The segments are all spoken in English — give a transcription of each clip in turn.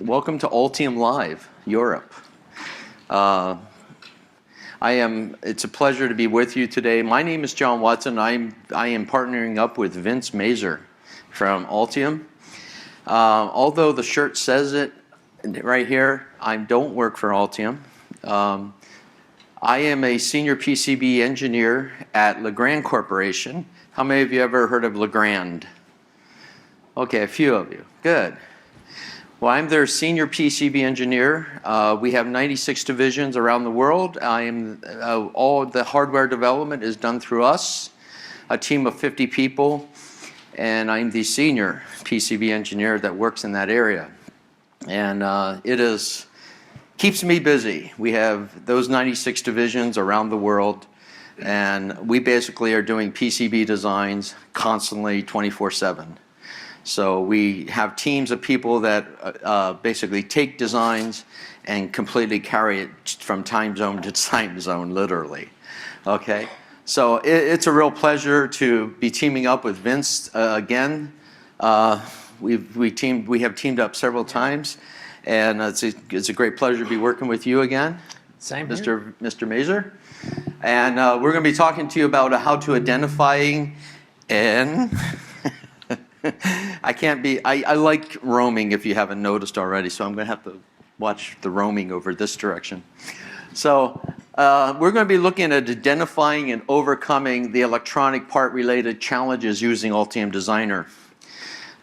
welcome to AltiumLive, Europe. It's a pleasure to be with you today. My name is John Watson. I am partnering up with Vince Mazur from Altium. Although the shirt says it right here, I don't work for Altium. I am a senior PCB engineer at Legrand Corporation. How many of you ever heard of Legrand? Okay, a few of you. Good. Well, I'm their senior PCB engineer. We have 96 divisions around the world. All the hardware development is done through us, a team of 50 people, and I'm the senior PCB engineer that works in that area. And keeps me busy. We have those 96 divisions around the world, and we basically are doing PCB designs constantly 24/7. So we have teams of people that basically take designs and completely carry it from time zone to time zone, literally. Okay, so it's a real pleasure to be teaming up with Vince again. We have teamed up several times, and it's a great pleasure to be working with you again. Same here. Mr. Mazur. And we're going to be talking to you about how to identifying and I like roaming, if you haven't noticed already, so I'm going to have to watch the roaming over this direction. So we're going to be looking at identifying and overcoming the electronic part-related challenges using Altium Designer.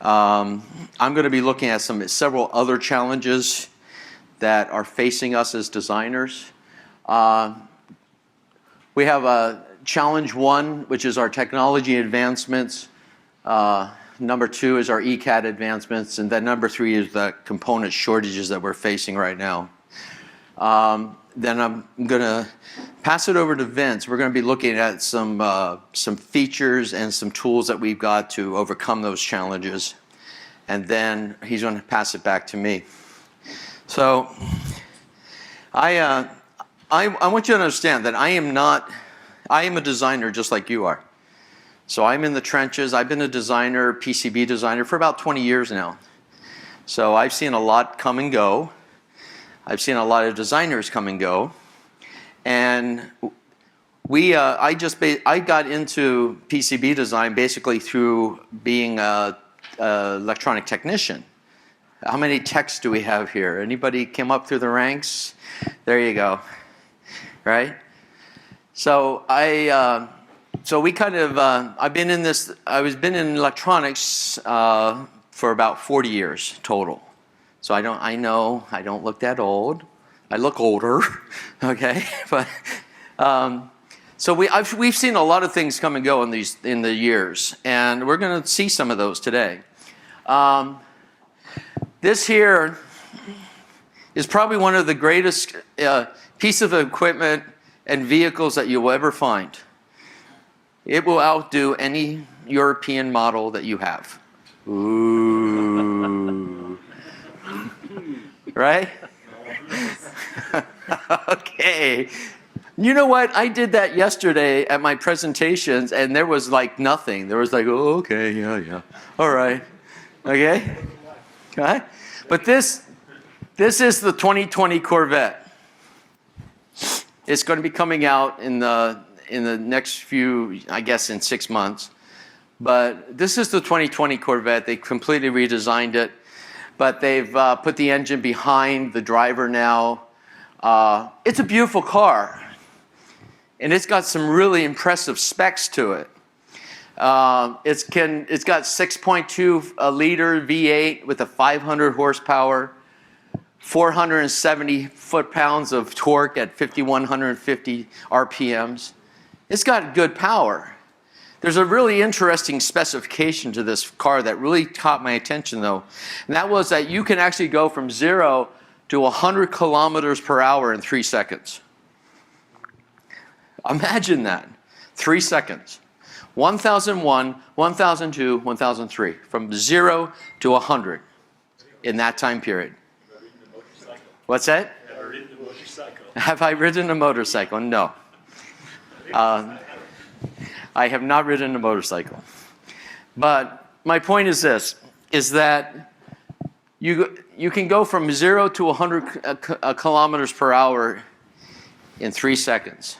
I'm going to be looking at several other challenges that are facing us as designers. We have challenge 1, which is our technology advancements. Number 2 is our ECAD advancements, and then number 3 is the component shortages that we're facing right now. Then I'm going to pass it over to Vince. We're going to be looking at some features and some tools that we've got to overcome those challenges, and then he's going to pass it back to me. So I want you to understand that I am a designer just like you are. So I'm in the trenches. I've been a designer, PCB designer, for about 20 years now. So I've seen a lot come and go. I've seen a lot of designers come and go. And I got into PCB design basically through being an electronic technician. How many techs do we have here? Anybody came up through the ranks? There you go. Right? So we kind of, I've been in electronics for about 40 years total. So I don't look that old. I look older, okay? But so we've seen a lot of things come and go in the years, and we're going to see some of those today. This here is probably one of the greatest piece of equipment and vehicles that you will ever find. It will outdo any European model that you have. Ooh. Right? Okay. You know what? I did that yesterday at my presentations, and there was like nothing. There was like, oh, okay, yeah. All right. Okay? Okay? But this is the 2020 Corvette. It's going to be coming out in the next few, I guess in 6 months. But this is the 2020 Corvette. They completely redesigned it. But they've put the engine behind the driver now. It's a beautiful car. And it's got some really impressive specs to it. It's got 6.2 liter V8 with a 500 horsepower, 470 foot-pounds of torque at 5,150 RPMs. It's got good power. There's a really interesting specification to this car that really caught my attention, though. And that was that you can actually go from 0 to 100 kilometers per hour in 3 seconds. Imagine that. 3 seconds. 1001, 1002, 1003. From 0 to 100 in that time period. What's that? Have I ridden a motorcycle? Have I ridden a motorcycle? No. I have not ridden a motorcycle. But my point is this, is that You can go from 0 to 100 kilometers per hour in 3 seconds.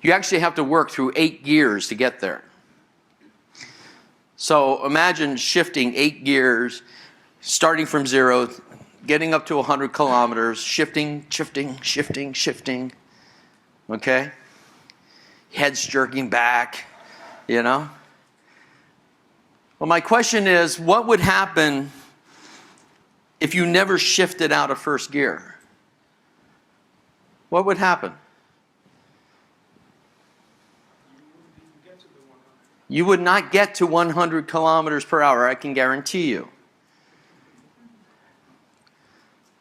You actually have to work through 8 gears to get there. So imagine shifting 8 gears, starting from 0, getting up to 100 kilometers, shifting, okay? Heads jerking back, you know? Well, my question is, what would happen if you never shifted out of first gear? What would happen? You would not get to 100 kilometers per hour, I can guarantee you.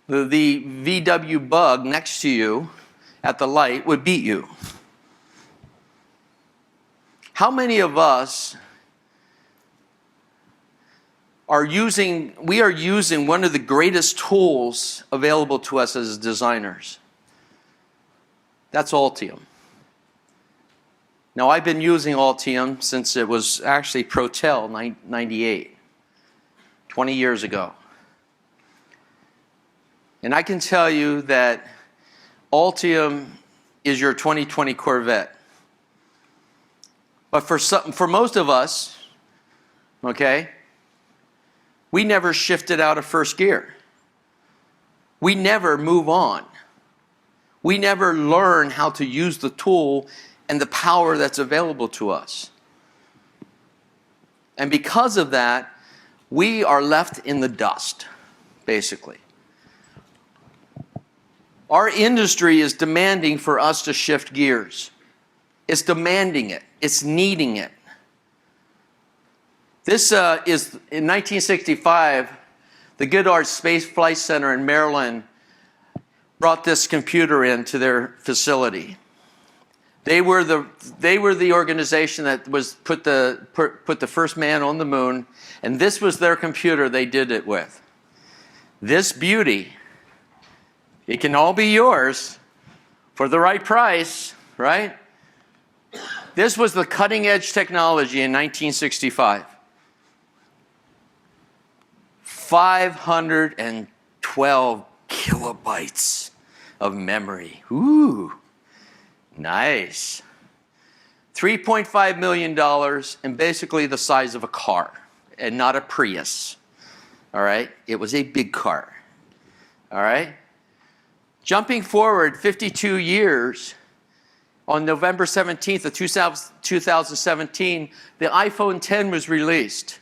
The VW bug next to you at the light would beat you. How many of us are using one of the greatest tools available to us as designers? That's Altium. Now, I've been using Altium since it was actually Protel 98, 20 years ago. And I can tell you that Altium is your 2020 Corvette. But for most of us, okay, we never shifted out of first gear. We never move on. We never learn how to use the tool and the power that's available to us. And because of that, we are left in the dust, basically. Our industry is demanding for us to shift gears. It's demanding it. It's needing it. This is, in 1965, the Godard Space Flight Center in Maryland brought this computer into their facility. They were the organization that was put the first man on the moon, and this was their computer they did it with. This beauty, it can all be yours for the right price, right? This was the cutting edge technology in 1965. 512 kilobytes of memory. Ooh. Nice. $3.5 million and basically the size of a car and not a Prius. All right? It was a big car. All right? Jumping forward 52 years, on November 17th of 2017, the iPhone X was released.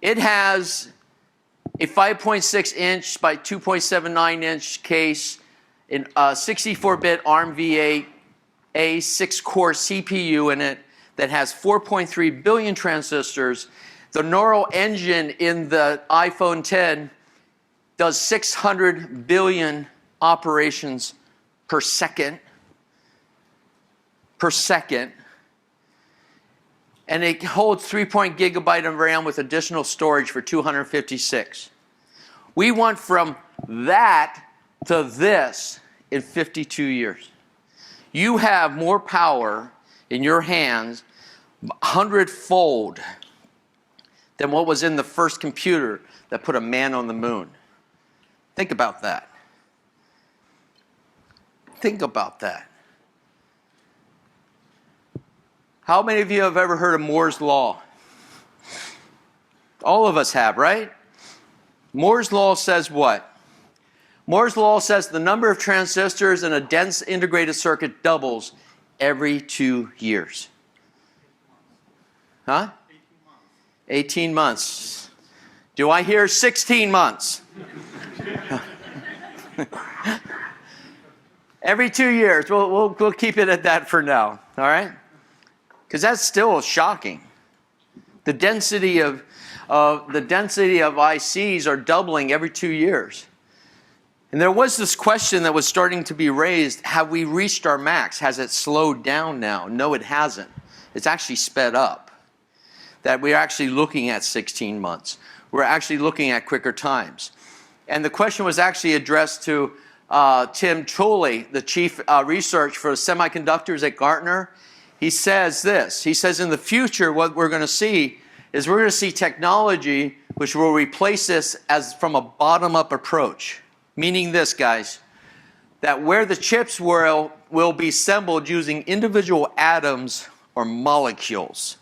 It has a 5.6 inch by 2.79 inch case, a 64-bit ARM v8, a 6-core CPU in it that has 4.3 billion transistors. The neural engine in the iPhone X does 600 billion operations per second. And it holds 3 gigabyte of RAM with additional storage for 256. We went from that to this in 52 years. You have more power in your hands 100-fold than what was in the first computer that put a man on the moon. Think about that. Think about that. How many of you have ever heard of Moore's Law? All of us have, right? Moore's Law says what? Moore's Law says the number of transistors in a dense integrated circuit doubles every 2 years. Huh? 18 months. Do I hear 16 months? Every 2 years. We'll keep it at that for now. All right? Because that's still shocking. The density of ICs are doubling every 2 years. And there was this question that was starting to be raised: have we reached our max? Has it slowed down now? No, it hasn't. It's actually sped up. That we're actually looking at 16 months. We're actually looking at quicker times. And the question was actually addressed to Tim Tooley, the chief research for semiconductors at Gartner. He says this. He says in the future what we're going to see is we're going to see technology which will replace this as from a bottom-up approach. Meaning this, guys, that where the chips will be assembled using individual atoms or molecules.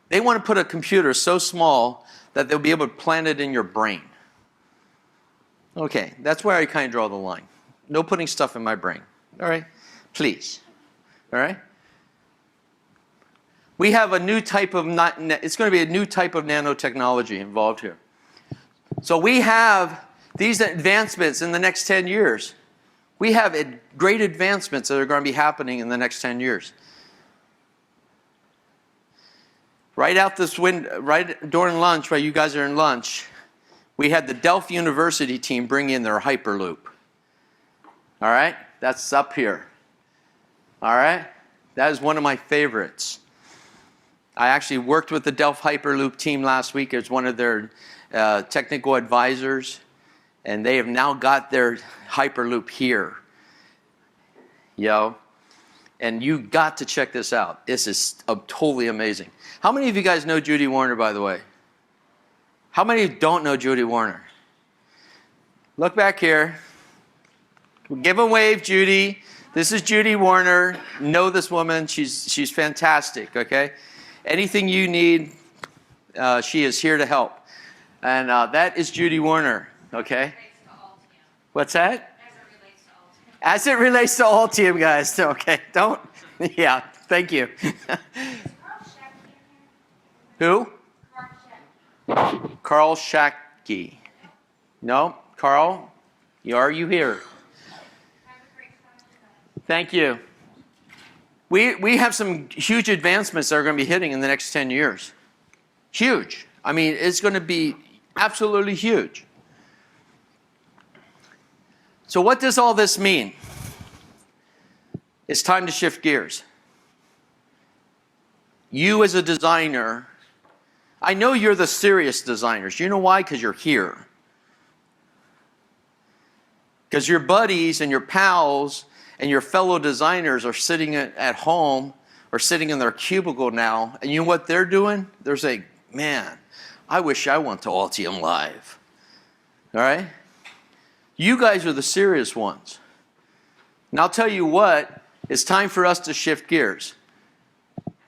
They want to put a computer so small that they'll be able to plant it in your brain. Okay, that's where I kind of draw the line. No putting stuff in my brain. All right? Please. All right? We have a new type of, it's going to be a new type of nanotechnology involved here. So we have these advancements in the next 10 years. We have great advancements that are going to be happening in the next 10 years. Right out this window, right during lunch, while you guys are in lunch, we had the Delft University team bring in their Hyperloop. All right? That's up here. All right? That is one of my favorites. I actually worked with the Delft Hyperloop team last week as one of their technical advisors, and they have now got their Hyperloop here. Yo. And you got to check this out. This is totally amazing. How many of you guys know Judy Warner, by the way? How many of you don't know Judy Warner? Look back here. Give a wave, Judy. This is Judy Warner. Know this woman. She's fantastic, okay? Anything you need, she is here to help. And that is Judy Warner, okay? What's that? As it relates to Altium, guys. Okay, don't. Yeah, thank you. Who? Carl Schacky. No, Carl, are you here? Thank you. We have some huge advancements that are going to be hitting in the next 10 years. Huge. I mean, it's going to be absolutely huge. So what does all this mean? It's time to shift gears. You as a designer, I know you're the serious designers. You know why? Because you're here. Because your buddies and your pals and your fellow designers are sitting at home or sitting in their cubicle now, and you know what they're doing? They're saying, man, I wish I went to AltiumLive. All right? You guys are the serious ones. And I'll tell you what, it's time for us to shift gears.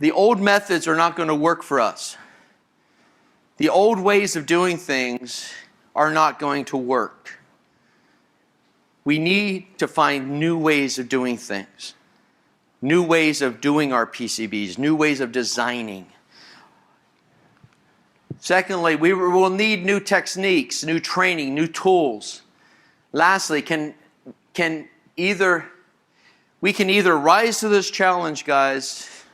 The old methods are not going to work for us. The old ways of doing things are not going to work. We need to find new ways of doing things. New ways of doing our PCBs, new ways of designing. Secondly, we will need new techniques, new training, new tools. Lastly, we can either rise to this challenge, guys,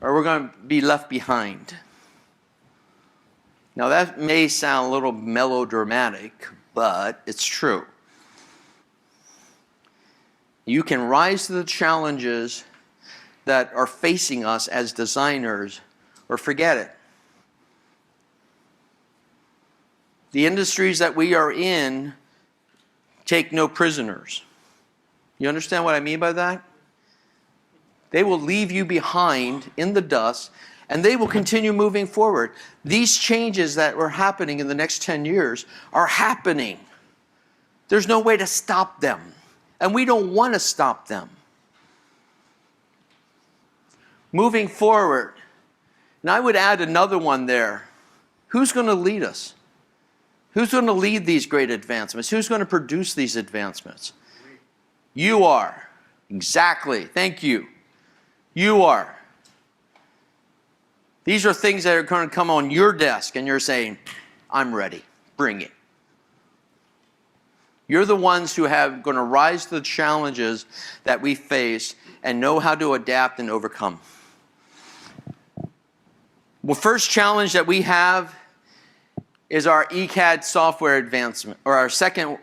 or we're going to be left behind. Now that may sound a little melodramatic, but it's true. You can rise to the challenges that are facing us as designers, or forget it. The industries that we are in take no prisoners. You understand what I mean by that? They will leave you behind in the dust, and they will continue moving forward. These changes that are happening in the next 10 years are happening. There's no way to stop them, and we don't want to stop them. Moving forward, and I would add another one there. Who's going to lead us? Who's going to lead these great advancements? Who's going to produce these advancements? You are. Exactly. Thank you. You are. These are things that are going to come on your desk and you're saying, I'm ready. Bring it. You're the ones who are going to rise to the challenges that we face and know how to adapt and overcome. The first challenge that we have is our ECAD software advancement, or our second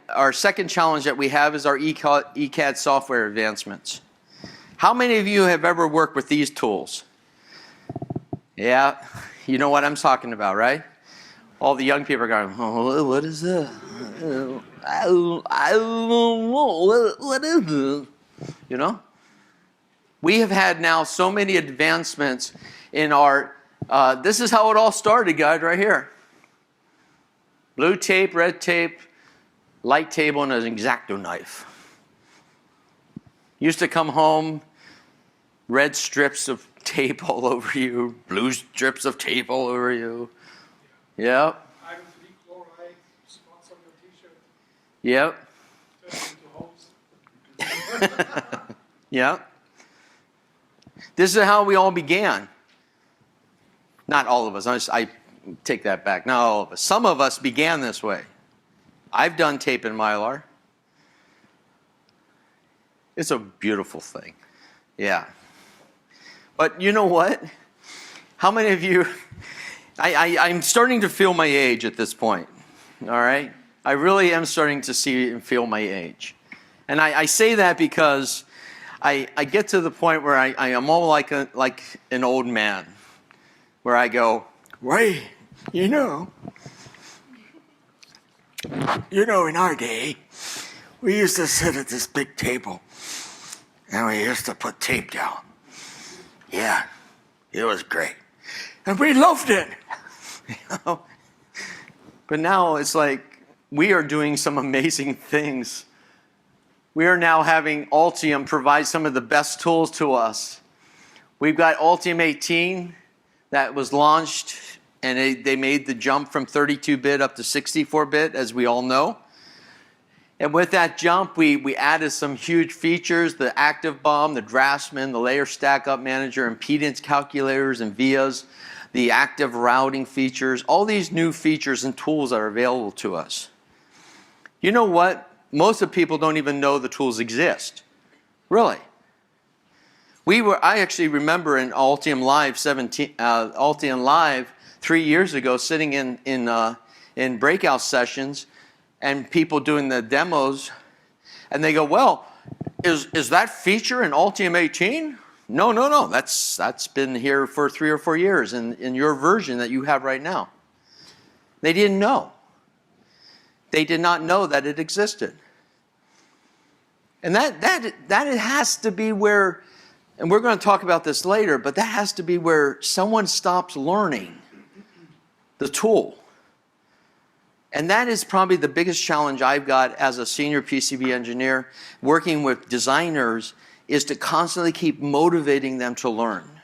challenge that we have is our ECAD software advancements. How many of you have ever worked with these tools? Yeah, you know what I'm talking about, right? All the young people are going, oh, what is that? I don't know, what is this? You know? We have had now so many advancements in our, this is how it all started, guys, right here. Blue tape, red tape, light table, and an X-Acto knife. Used to come home, red strips of tape all over you, blue strips of tape all over you. Yep. Iron 3 chloride spots on your t-shirt. Yep. Turns into holes. Yep. This is how we all began. Not all of us. I take that back. Not all of us. Some of us began this way. I've done tape and Mylar. It's a beautiful thing. Yeah. But you know what? How many of you... I'm starting to feel my age at this point. All right? I really am starting to see and feel my age. And I say that because I get to the point where I am all like an old man. Where I go, wait, you know, in our day, we used to sit at this big table, and we used to put tape down. Yeah, it was great. And we loved it. You know? But now it's like we are doing some amazing things. We are now having Altium provide some of the best tools to us. We've got Altium 18 that was launched, and they made the jump from 32-bit up to 64-bit, as we all know. And with that jump, we added some huge features, the active BOM, the draftsman, the layer stack-up manager, impedance calculators and vias, the active routing features, all these new features and tools are available to us. You know what? Most of the people don't even know the tools exist. Really. I actually remember in AltiumLive 3 years ago, sitting in breakout sessions, and people doing the demos, and they go, "Well, is that feature in Altium 18?" No. That's been here for 3 or 4 years in your version that you have right now. They didn't know. They did not know that it existed. And that has to be where, and we're going to talk about this later, but that has to be where someone stops learning the tool. And that is probably the biggest challenge I've got as a senior PCB engineer working with designers, is to constantly keep motivating them to learn.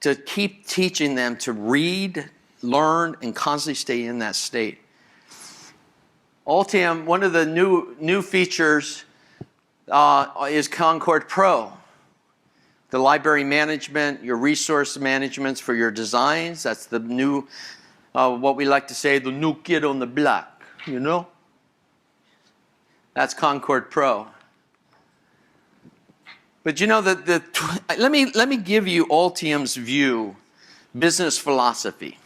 To keep teaching them to read, learn, and constantly stay in that state. Altium, one of the new features is Concord Pro. The library management, your resource managements for your designs. That's the new, what we like to say, the new kid on the block, you know? That's Concord Pro. But you know, let me give you Altium's view, business philosophy.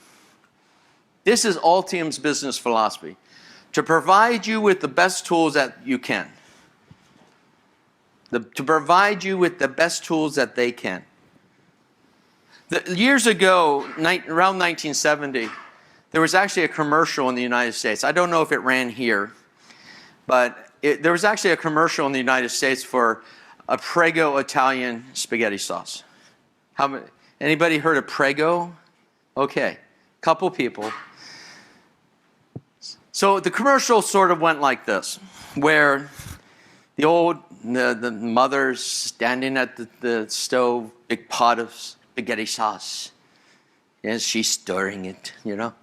This is Altium's business philosophy. To provide you with the best tools that you can. To provide you with the best tools that they can. Years ago, around 1970, there was actually a commercial in the United States. I don't know if it ran here, but there was actually a commercial in the United States for a Prego Italian spaghetti sauce. Anybody heard of Prego? Okay, couple people. So the commercial sort of went like this, where the mother's standing at the stove, big pot of spaghetti sauce, and she's stirring it, you know.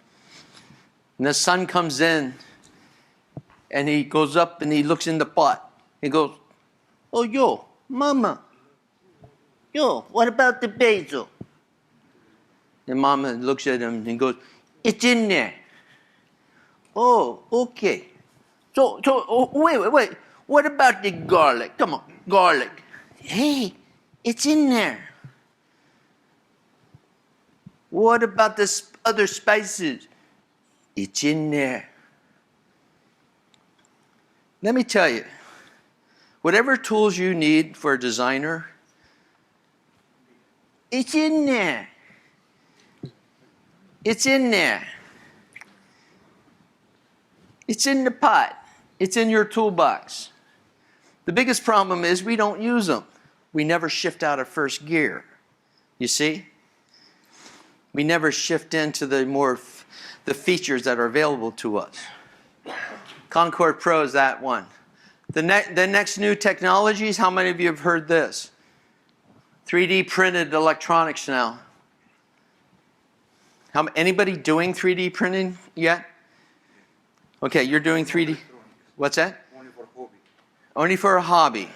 And the son comes in, and he goes up and he looks in the pot. He goes, "Oh, yo, mama, yo, what about the basil?" And mama looks at him and goes, "It's in there." "Oh, okay. So, wait. What about the garlic? Come on, garlic." "Hey, it's in there." "What about the other spices?" "It's in there." Let me tell you, whatever tools you need for a designer, it's in there. It's in there. It's in the pot. It's in your toolbox. The biggest problem is we don't use them. We never shift out of first gear. You see? We never shift into the features that are available to us. Concord Pro is that one. The next new technologies, how many of you have heard this? 3D printed electronics now. Anybody doing 3D printing yet? Okay, you're doing 3D. What's that? Only for hobby. Only for a hobby.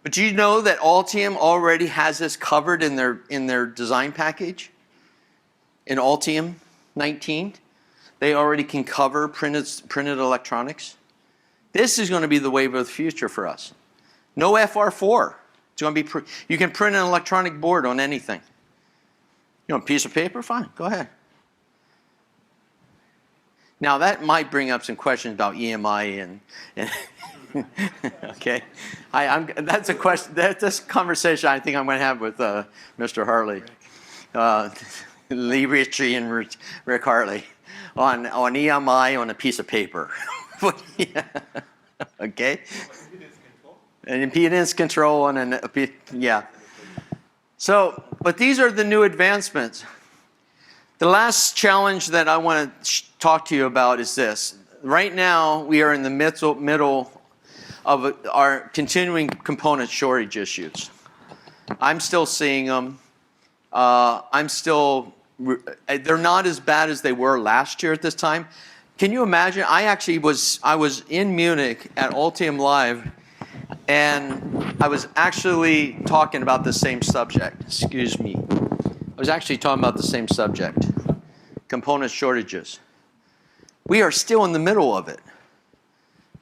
But do you know that Altium already has this covered in their design package? In Altium 19, they already can cover printed electronics. This is going to be the wave of the future for us. No FR4. It's going to be you can print an electronic board on anything. You want a piece of paper? Fine, go ahead. Now that might bring up some questions about EMI and okay, that's a question. That's a conversation I think I'm going to have with Mr. Hartley, Lee Ritchie and Rick Hartley, on EMI on a piece of paper. Yeah. Okay. And impedance control on yeah. So, but these are the new advancements. The last challenge that I want to talk to you about is this. Right now, we are in the middle of our continuing component shortage issues. I'm still seeing them. They're not as bad as they were last year at this time. Can you imagine? I was in Munich at AltiumLive, and I was actually talking about the same subject. Excuse me. I was actually talking about the same subject, component shortages. We are still in the middle of it,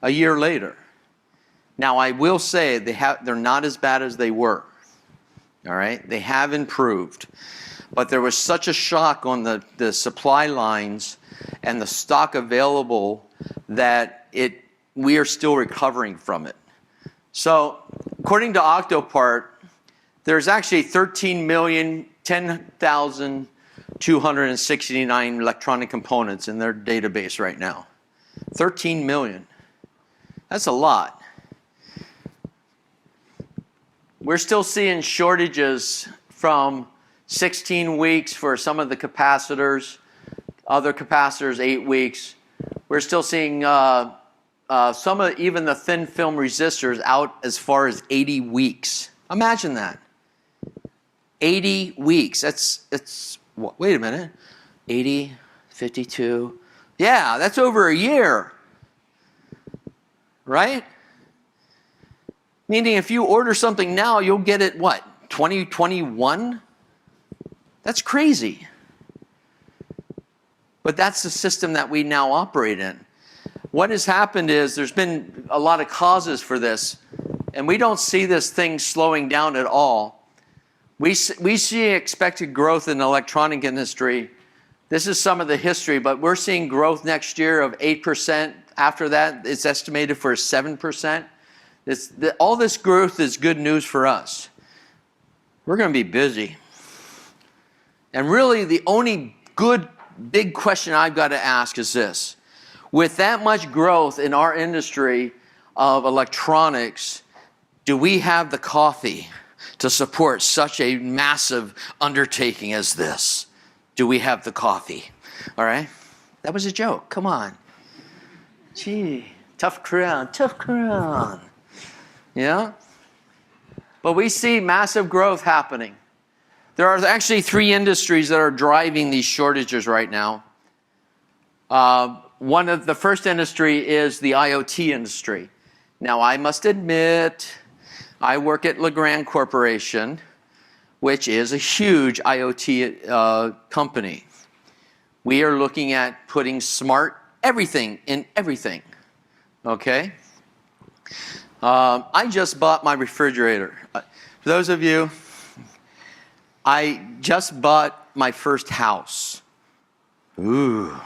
a year later. Now, I will say they're not as bad as they were, all right? They have improved. But there was such a shock on the supply lines and the stock available that we are still recovering from it. So, according to Octopart, there's actually 10,269 electronic components in their database right now. 13 million. That's a lot. We're still seeing shortages from 16 weeks for some of the capacitors, other capacitors 8 weeks. We're still seeing some of even the thin film resistors out as far as 80 weeks. Imagine that. 80 weeks. Wait a minute. 80, 52. Yeah, that's over a year. Right? Meaning if you order something now, you'll get it, what, 2021? That's crazy. But that's the system that we now operate in. What has happened is there's been a lot of causes for this, and we don't see this thing slowing down at all. We see expected growth in the electronic industry. This is some of the history, but we're seeing growth next year of 8%. After that, it's estimated for 7%. All this growth is good news for us. We're going to be busy. And really, the only good big question I've got to ask is this. With that much growth in our industry of electronics, do we have the coffee to support such a massive undertaking as this? Do we have the coffee? All right? That was a joke. Come on. Gee, tough crowd, tough crowd. Yeah? But we see massive growth happening. There are actually 3 industries that are driving these shortages right now. One of the first industry is the IoT industry. Now, I must admit, I work at Legrand Corporation, which is a huge IoT company. We are looking at putting smart everything in everything. Okay? I just bought my refrigerator. For those of you, I just bought my first house. Ooh.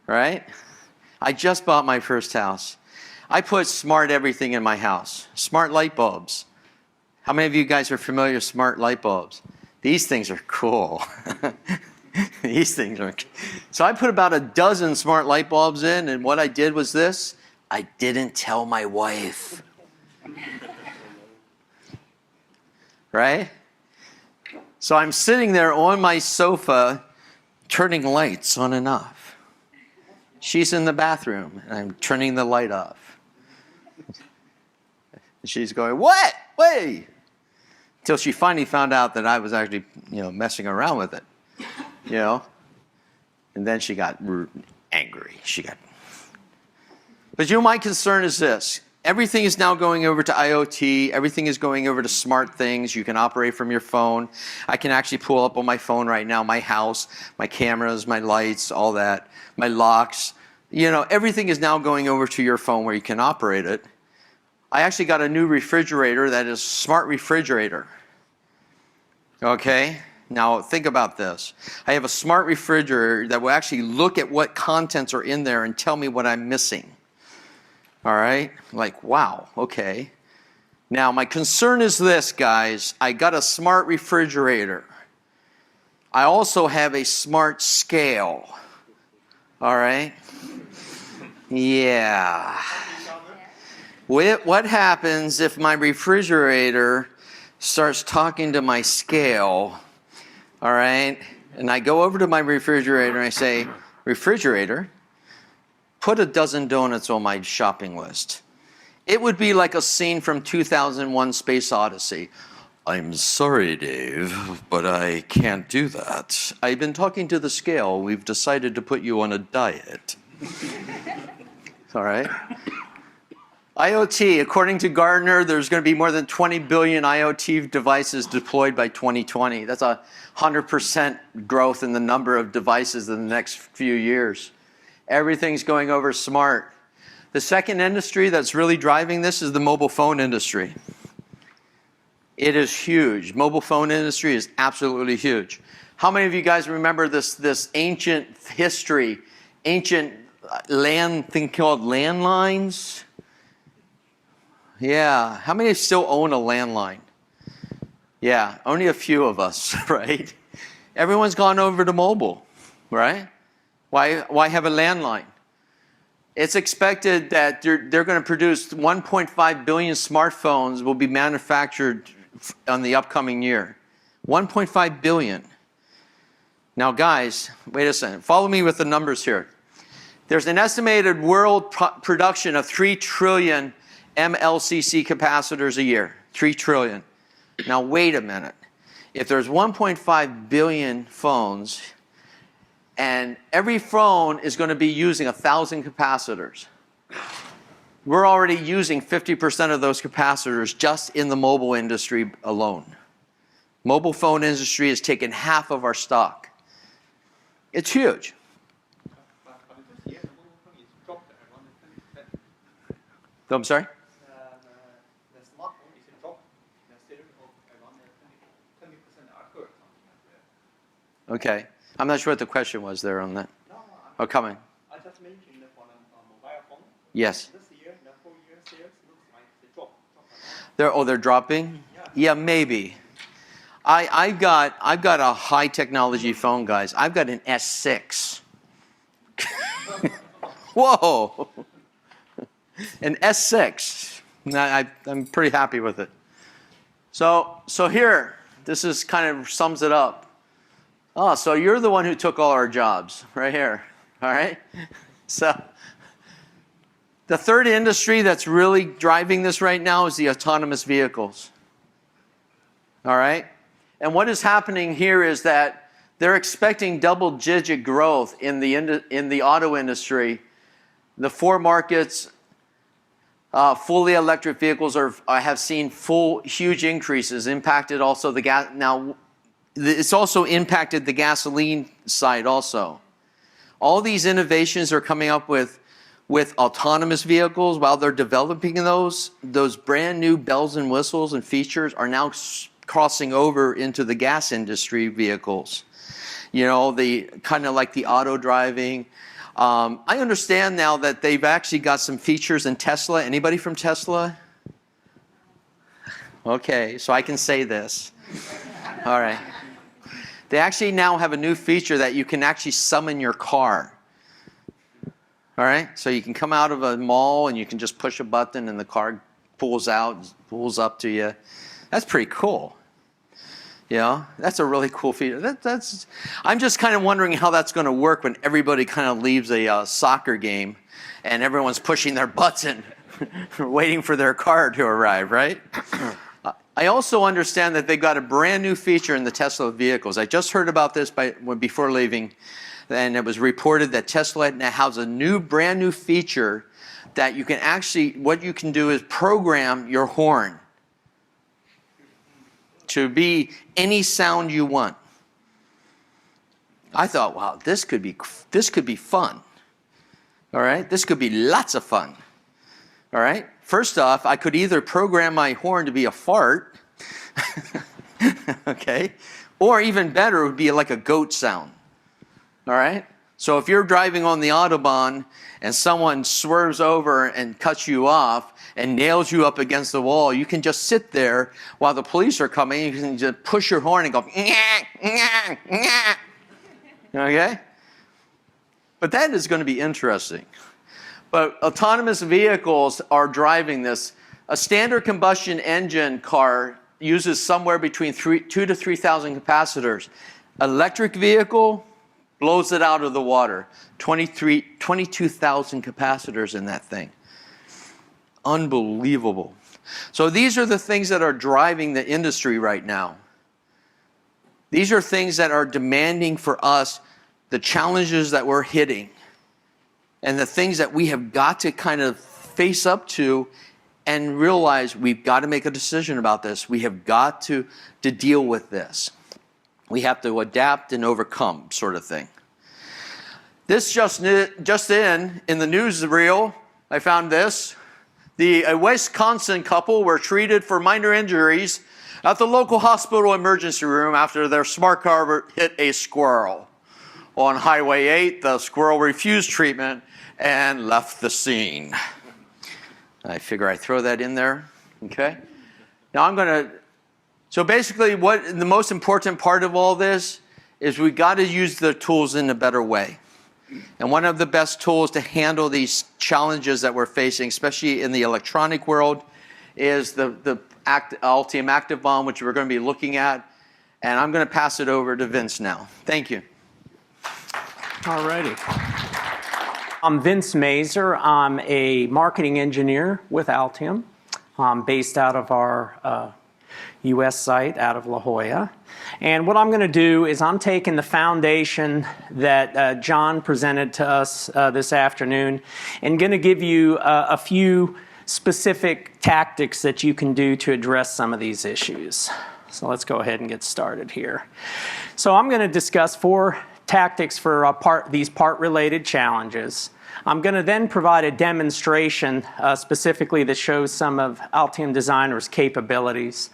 Right? I just bought my first house. I put smart everything in my house. Smart light bulbs. How many of you guys are familiar with smart light bulbs? These things are cool. These things are. So I put about a dozen smart light bulbs in, and what I did was this. I didn't tell my wife. right? So I'm sitting there on my sofa, turning lights on and off. She's in the bathroom, and I'm turning the light off. And she's going, what? Wait! Until she finally found out that I was actually, messing around with it, And then she got angry. But my concern is this. Everything is now going over to IoT. Everything is going over to smart things. You can operate from your phone. I can actually pull up on my phone right now my house, my cameras, my lights, all that, my locks. Everything is now going over to your phone where you can operate it. I actually got a new refrigerator that is a smart refrigerator. Okay? Now think about this. I have a smart refrigerator that will actually look at what contents are in there and tell me what I'm missing. All right? Like, wow, okay. Now, my concern is this, guys. I got a smart refrigerator. I also have a smart scale. All right? Yeah. What happens if my refrigerator starts talking to my scale? All right? And I go over to my refrigerator and I say, refrigerator, put a dozen donuts on my shopping list. It would be like a scene from 2001 Space Odyssey. I'm sorry, Dave, but I can't do that. I've been talking to the scale. We've decided to put you on a diet. All right? IoT, according to Gartner, there's going to be more than 20 billion IoT devices deployed by 2020. That's 100% growth in the number of devices in the next few years. Everything's going over smart. The second industry that's really driving this is the mobile phone industry. It is huge. Mobile phone industry is absolutely huge. How many of you guys remember this ancient history, ancient land thing called landlines? Yeah. How many still own a landline? Yeah, only a few of us, right? Everyone's gone over to mobile, right? Why have a landline? It's expected that they're going to produce 1.5 billion smartphones will be manufactured on the upcoming year. 1.5 billion. Now, guys, wait a second. Follow me with the numbers here. There's an estimated world production of 3 trillion MLCC capacitors a year. 3 trillion. Now, wait a minute. If there's 1.5 billion phones, and every phone is going to be using 1,000 capacitors, we're already using 50% of those capacitors just in the mobile industry alone. Mobile phone industry has taken half of our stock. It's huge. I'm sorry? The smartphone is a drop instead of around 20% accurate. Okay. I'm not sure what the question was there on that. No, Oh, coming. I just mentioned for the mobile phone. Yes. This year, the full year sales looks like the drop. They're dropping? Yeah, maybe. I've got a high technology phone, guys. I've got an S6. Whoa. An S6. I'm pretty happy with it. So here, this is kind of sums it up. Oh, so you're the one who took all our jobs, right here. All right? So the third industry that's really driving this right now is the autonomous vehicles. All right? And what is happening here is that they're expecting double-digit growth in the auto industry. The 4 markets, fully electric vehicles have seen huge increases. Impacted also the gas. Now, it's also impacted the gasoline side also. All these innovations are coming up with autonomous vehicles. While they're developing those brand new bells and whistles and features are now crossing over into the gas industry vehicles. The kind of like the auto driving. I understand now that they've actually got some features in Tesla. Anybody from Tesla? Okay, so I can say this. All right. They actually now have a new feature that you can actually summon your car. All right? So you can come out of a mall and you can just push a button and the car pulls up to you. That's pretty cool. Yeah, that's a really cool feature. I'm just kind of wondering how that's going to work when everybody kind of leaves a soccer game and everyone's pushing their butts in, waiting for their car to arrive, right? I also understand that they've got a brand new feature in the Tesla vehicles. I just heard about this before leaving, and it was reported that Tesla now has a brand new feature that you can actually, what you can do is program your horn to be any sound you want. I thought, wow, this could be fun. All right, this could be lots of fun. All right, first off, I could either program my horn to be a fart, okay, or even better, it would be like a goat sound. All right, so if you're driving on the Autobahn and someone swerves over and cuts you off and nails you up against the wall, you can just sit there while the police are coming. You can just push your horn and go, "Nyah, nyah, nyah." Okay? But that is going to be interesting. But autonomous vehicles are driving this. A standard combustion engine car uses somewhere between 2,000 to 3,000 capacitors. Electric vehicle blows it out of the water. 22,000 capacitors in that thing. Unbelievable. So these are the things that are driving the industry right now. These are things that are demanding for us the challenges that we're hitting and the things that we have got to kind of face up to and realize we've got to make a decision about this. We have got to deal with this. We have to adapt and overcome, sort of thing. This just in the newsreel, I found this. A Wisconsin couple were treated for minor injuries at the local hospital emergency room after their smart car hit a squirrel. On Highway 8, the squirrel refused treatment and left the scene. I figure I throw that in there, okay? Now so basically the most important part of all this is we got to use the tools in a better way. And one of the best tools to handle these challenges that we're facing, especially in the electronic world, is the Altium Active BOM, which we're going to be looking at. And I'm going to pass it over to Vince now. Thank you. All righty. I'm Vince Mazur. I'm a marketing engineer with Altium. I'm based out of our U.S. site out of La Jolla. And what I'm going to do is I'm taking the foundation that John presented to us this afternoon and going to give you a few specific tactics that you can do to address some of these issues. So let's go ahead and get started here. So I'm going to discuss 4 tactics for these part-related challenges. I'm going to then provide a demonstration specifically that shows some of Altium Designer's capabilities.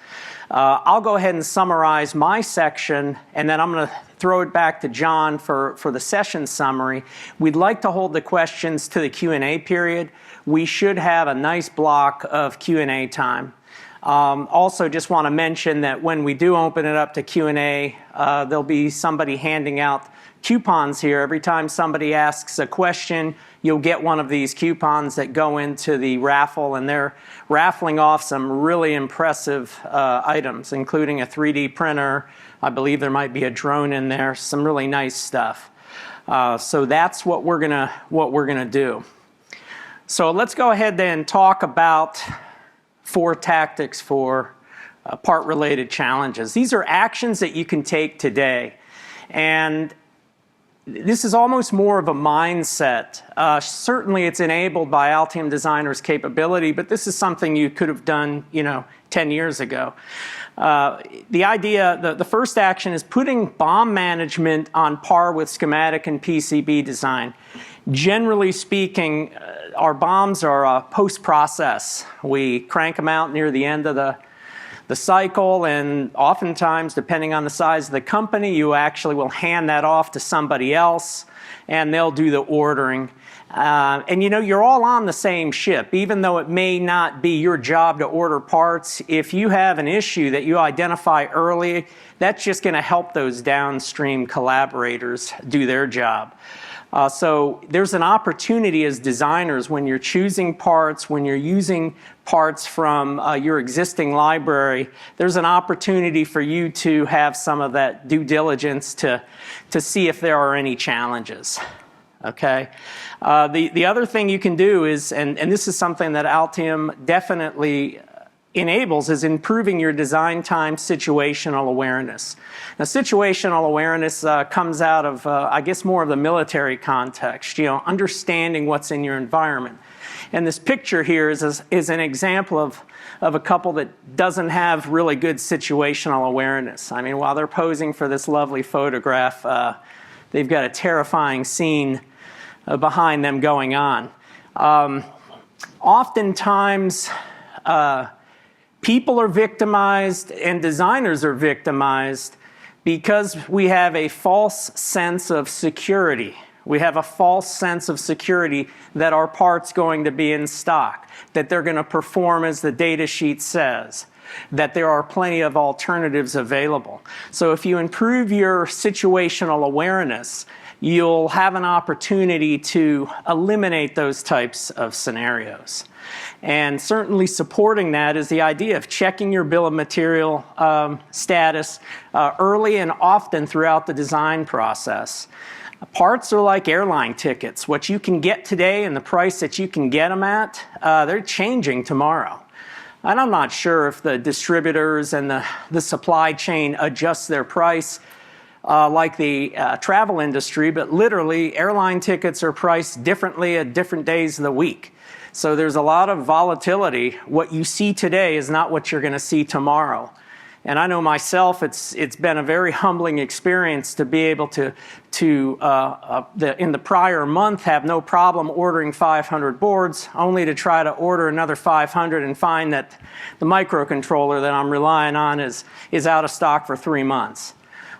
I'll go ahead and summarize my section, and then I'm going to throw it back to John for the session summary. We'd like to hold the questions to the Q&A period. We should have a nice block of Q&A time. Also, just want to mention that when we do open it up to Q&A, there'll be somebody handing out coupons here. Every time somebody asks a question, you'll get one of these coupons that go into the raffle, and they're raffling off some really impressive items, including a 3D printer. I believe there might be a drone in there, some really nice stuff. So that's what we're gonna do. So let's go ahead and talk about 4 tactics for part-related challenges. These are actions that you can take today, and this is almost more of a mindset. Certainly it's enabled by Altium Designer's capability, but this is something you could have done, 10 years ago. The idea, the first action is putting BOM management on par with schematic and PCB design. Generally speaking, our BOMs are post-process. We crank them out near the end of the cycle, and oftentimes, depending on the size of the company, you actually will hand that off to somebody else, and they'll do the ordering. And you're all on the same ship. Even though it may not be your job to order parts, if you have an issue that you identify early, that's just going to help those downstream collaborators do their job. So there's an opportunity as designers when you're choosing parts, when you're using parts from your existing library, there's an opportunity for you to have some of that due diligence to see if there are any challenges. Okay. The other thing you can do is, and this is something that Altium definitely enables, is improving your design time situational awareness. Now, situational awareness comes out of, I guess, more of the military context, you know, understanding what's in your environment. And this picture here is an example of a couple that doesn't have really good situational awareness. I mean, while they're posing for this lovely photograph, they've got a terrifying scene behind them going on. Oftentimes, people are victimized and designers are victimized because we have a false sense of security. We have a false sense of security that our part's going to be in stock, that they're going to perform as the data sheet says, that there are plenty of alternatives available. So if you improve your situational awareness, you'll have an opportunity to eliminate those types of scenarios. And certainly supporting that is the idea of checking your bill of material status early and often throughout the design process. Parts are like airline tickets. What you can get today and the price that you can get them at, they're changing tomorrow. And I'm not sure if the distributors and the supply chain adjust their price like the travel industry, but literally airline tickets are priced differently at different days of the week. So there's a lot of volatility. What you see today is not what you're going to see tomorrow. And I know myself, it's been a very humbling experience to be able to in the prior month have no problem ordering 500 boards, only to try to order another 500 and find that the microcontroller that I'm relying on is out of stock for 3 months.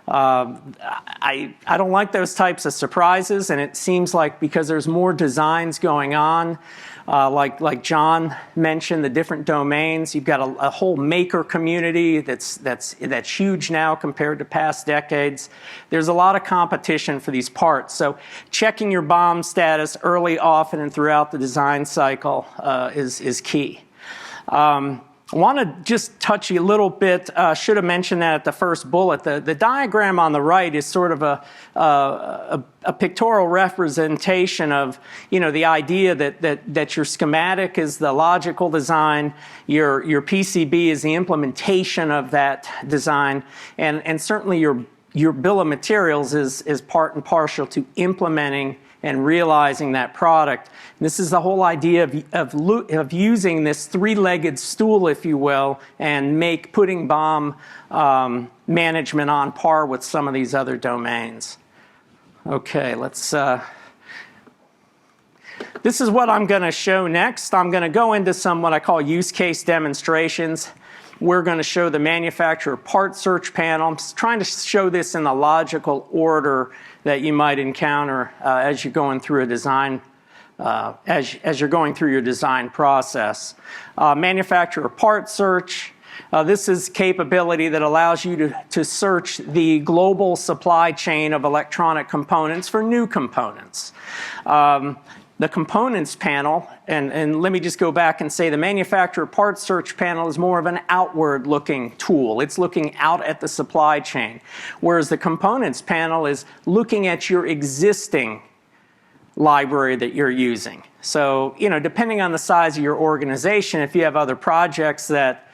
I don't like those types of surprises, and it seems like because there's more designs going on, like John mentioned, the different domains, you've got a whole maker community that's huge now compared to past decades. There's a lot of competition for these parts, so checking your BOM status early, often, and throughout the design cycle is key. I want to just touch a little bit, should have mentioned that at the first bullet. The diagram on the right is sort of a pictorial representation of, you know, the idea that your schematic is the logical design, your PCB is the implementation of that design, and certainly your bill of materials is part and parcel to implementing and realizing that product. And this is the whole idea of using this three-legged stool, if you will, and putting BOM management on par with some of these other domains. Okay, this is what I'm going to show next. I'm going to go into some what I call use case demonstrations. We're going to show the manufacturer part search panel. I'm trying to show this in the logical order that you might encounter as you're going through a design, as you're going through your design process. Manufacturer part search. This is capability that allows you to search the global supply chain of electronic components for new components. The components panel, and let me just go back and say the manufacturer part search panel is more of an outward looking tool. It's looking out at the supply chain, whereas the components panel is looking at your existing library that you're using. So, you know, depending on the size of your organization, if you have other projects that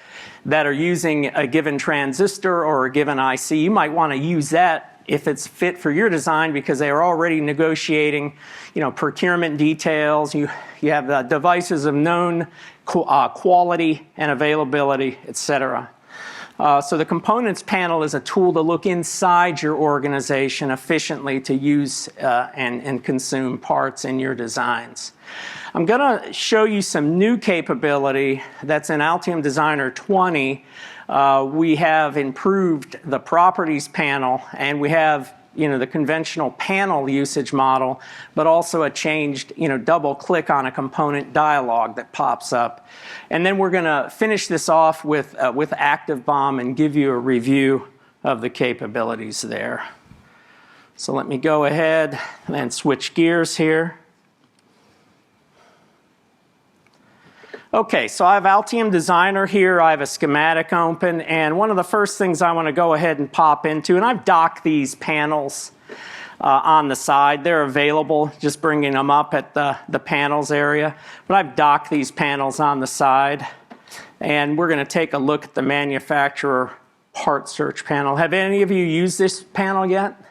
are using a given transistor or a given IC, you might want to use that if it's fit for your design because they are already negotiating, you know, procurement details. You have devices of known quality and availability, etc. So the components panel is a tool to look inside your organization efficiently to use and consume parts in your designs. I'm going to show you some new capability that's in Altium Designer 20. We have improved the properties panel, and we have, you know, the conventional panel usage model, but also a changed, you know, double click on a component dialog that pops up. And then we're going to finish this off with Active BOM and give you a review of the capabilities there. So let me go ahead and switch gears here. Okay, so I have Altium Designer here. I have a schematic open, and one of the first things I want to go ahead and pop into, and I've docked these panels on the side. They're available, just bringing them up at the panels area. But I've docked these panels on the side, and we're going to take a look at the manufacturer part search panel. Have any of you used this panel yet?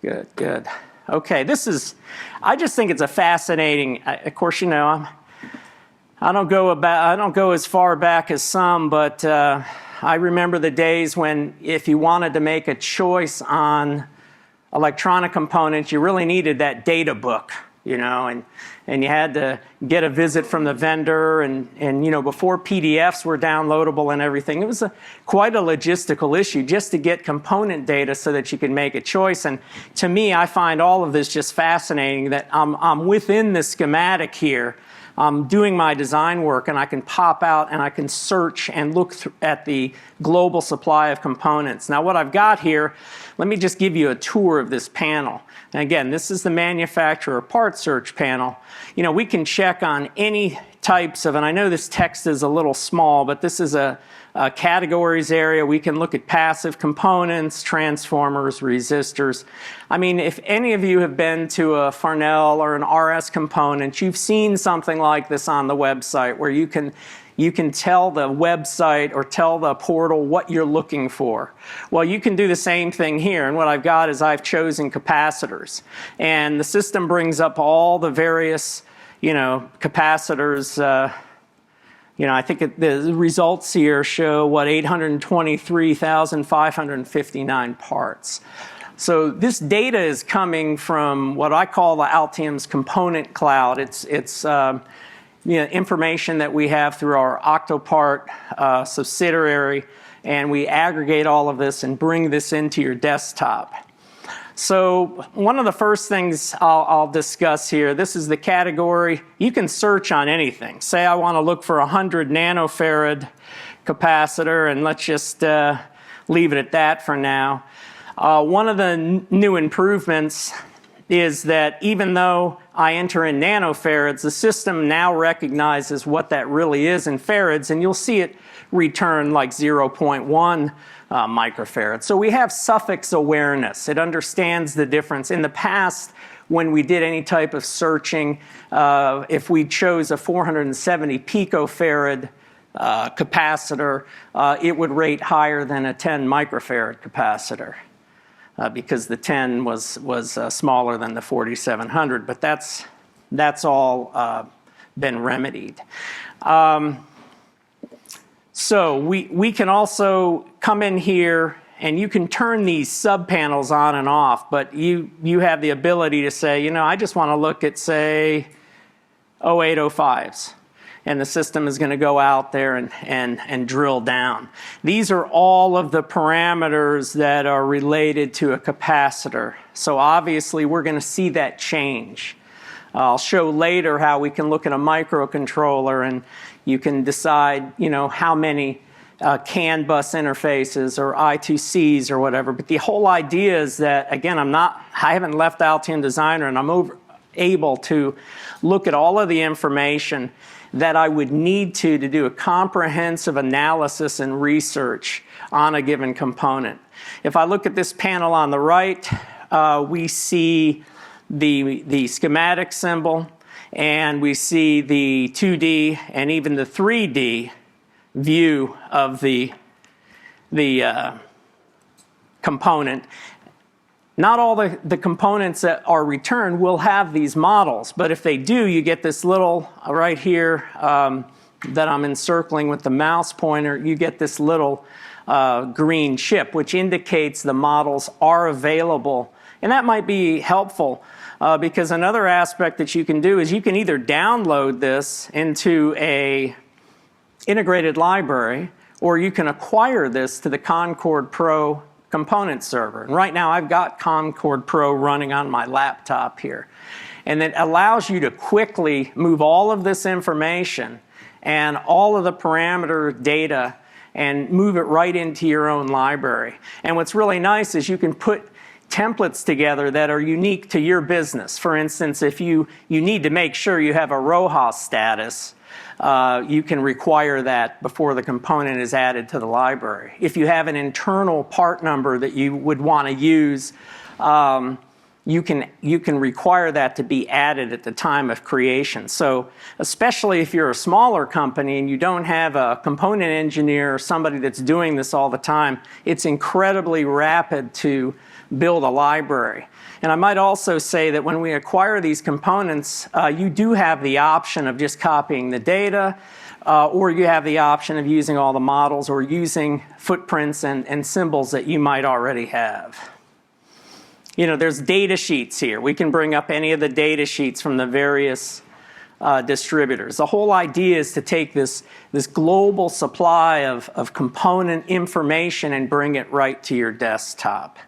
Good, good. Okay, I just think it's a fascinating, of course, you know, I don't go as far back as some, but I remember the days when if you wanted to make a choice on electronic components, you really needed that data book, you know, and you had to get a visit from the vendor, and you know, before PDFs were downloadable and everything, it was quite a logistical issue just to get component data so that you could make a choice. And to me, I find all of this just fascinating, that I'm within the schematic here. I'm doing my design work, and I can pop out and I can search and look at the global supply of components. Now what I've got here, let me just give you a tour of this panel. And again, this is the manufacturer part search panel. You know, we can check on any types of, and I know this text is a little small, but this is a categories area. We can look at passive components, transformers, resistors. I mean, if any of you have been to a Farnell or an RS component, you've seen something like this on the website where you can tell the website or tell the portal what you're looking for. Well, you can do the same thing here, and what I've got is I've chosen capacitors, and the system brings up all the various, you know, capacitors. You know, I think the results here show, what, 823,559 parts. So this data is coming from what I call the Altium's component cloud. It's you know, information that we have through our Octopart subsidiary, and we aggregate all of this and bring this into your desktop. So one of the first things I'll discuss here, this is the category. You can search on anything. Say I want to look for a 100 nanofarad capacitor, and let's just leave it at that for now. One of the new improvements is that even though I enter in nanofarads, the system now recognizes what that really is in farads, and you'll see it return like 0.1 microfarad. So we have suffix awareness. It understands the difference. In the past, when we did any type of searching, if we chose a 470 picofarad capacitor, it would rate higher than a 10 microfarad capacitor. Because the 10 was smaller than the 4700, but that's all been remedied. So we can also come in here, and you can turn these sub-panels on and off, but you have the ability to say, you know, I just want to look at, say, 0805s. And the system is going to go out there and drill down. These are all of the parameters that are related to a capacitor. So obviously we're going to see that change. I'll show later how we can look at a microcontroller, and you can decide, you know, how many CAN bus interfaces or I2Cs or whatever. But the whole idea is that, again, I haven't left Altium Designer, and I'm able to look at all of the information that I would need to do a comprehensive analysis and research on a given component. If I look at this panel on the right, we see the schematic symbol, and we see the 2D and even the 3D view of the component. Not all the components that are returned will have these models, but if they do, you get this little, right here, that I'm encircling with the mouse pointer, you get this little green chip, which indicates the models are available. And that might be helpful, because another aspect that you can do is you can either download this into a integrated library, or you can acquire this to the Concord Pro component server. And right now I've got Concord Pro running on my laptop here. And it allows you to quickly move all of this information and all of the parameter data and move it right into your own library. And what's really nice is you can put templates together that are unique to your business. For instance, if you need to make sure you have a RoHS status, you can require that before the component is added to the library. If you have an internal part number that you would want to use, you can require that to be added at the time of creation. So especially if you're a smaller company and you don't have a component engineer or somebody that's doing this all the time, it's incredibly rapid to build a library. And I might also say that when we acquire these components, you do have the option of just copying the data, or you have the option of using all the models or using footprints and symbols that you might already have. You know, there's data sheets here. We can bring up any of the data sheets from the various distributors. The whole idea is to take this global supply of component information and bring it right to your desktop.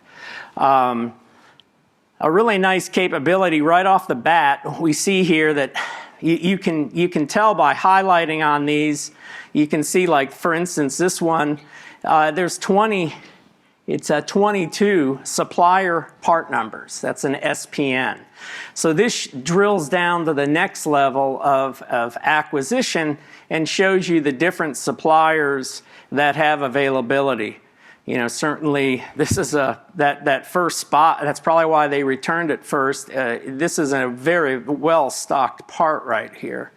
A really nice capability right off the bat, we see here that you can tell by highlighting on these. You can see, like, for instance, this one, there's 22 supplier part numbers. That's an SPN. So this drills down to the next level of acquisition and shows you the different suppliers that have availability. You know, certainly this is that first spot. That's probably why they returned it first. This is a very well-stocked part right here.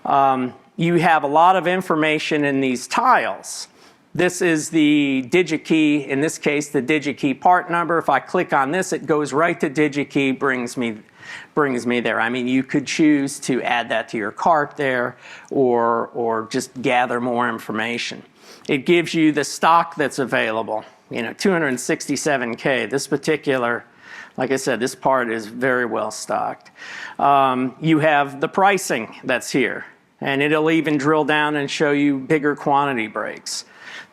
You have a lot of information in these tiles. This is the DigiKey, in this case, the DigiKey part number. If I click on this, it goes right to DigiKey, brings me there. I mean, you could choose to add that to your cart there or just gather more information. It gives you the stock that's available, you know, 267K. This particular, like I said, this part is very well stocked. You have the pricing that's here, and it'll even drill down and show you bigger quantity breaks.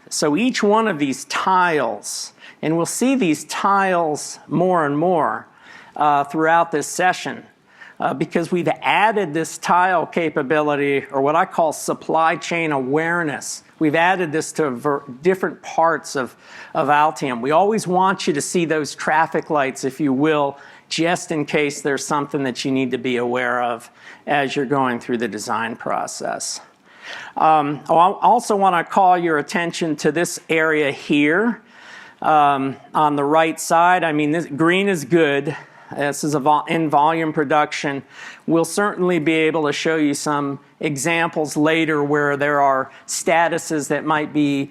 So each one of these tiles, and we'll see these tiles more and more throughout this session, because we've added this tile capability, or what I call supply chain awareness. We've added this to different parts of Altium. We always want you to see those traffic lights, if you will, just in case there's something that you need to be aware of as you're going through the design process. I also want to call your attention to this area here on the right side. I mean, this green is good. This is in volume production. We'll certainly be able to show you some examples later where there are statuses that might be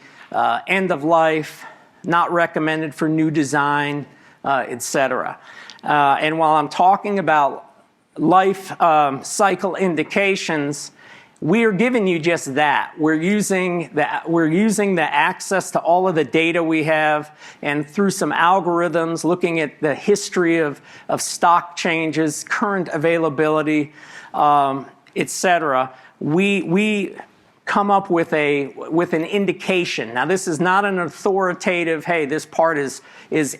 end of life, not recommended for new design, etc. And while I'm talking about life cycle indications, we are giving you just that. We're using the access to all of the data we have, and through some algorithms, looking at the history of stock changes, current availability, etc. We come up with an indication. Now, this is not an authoritative, hey, this part is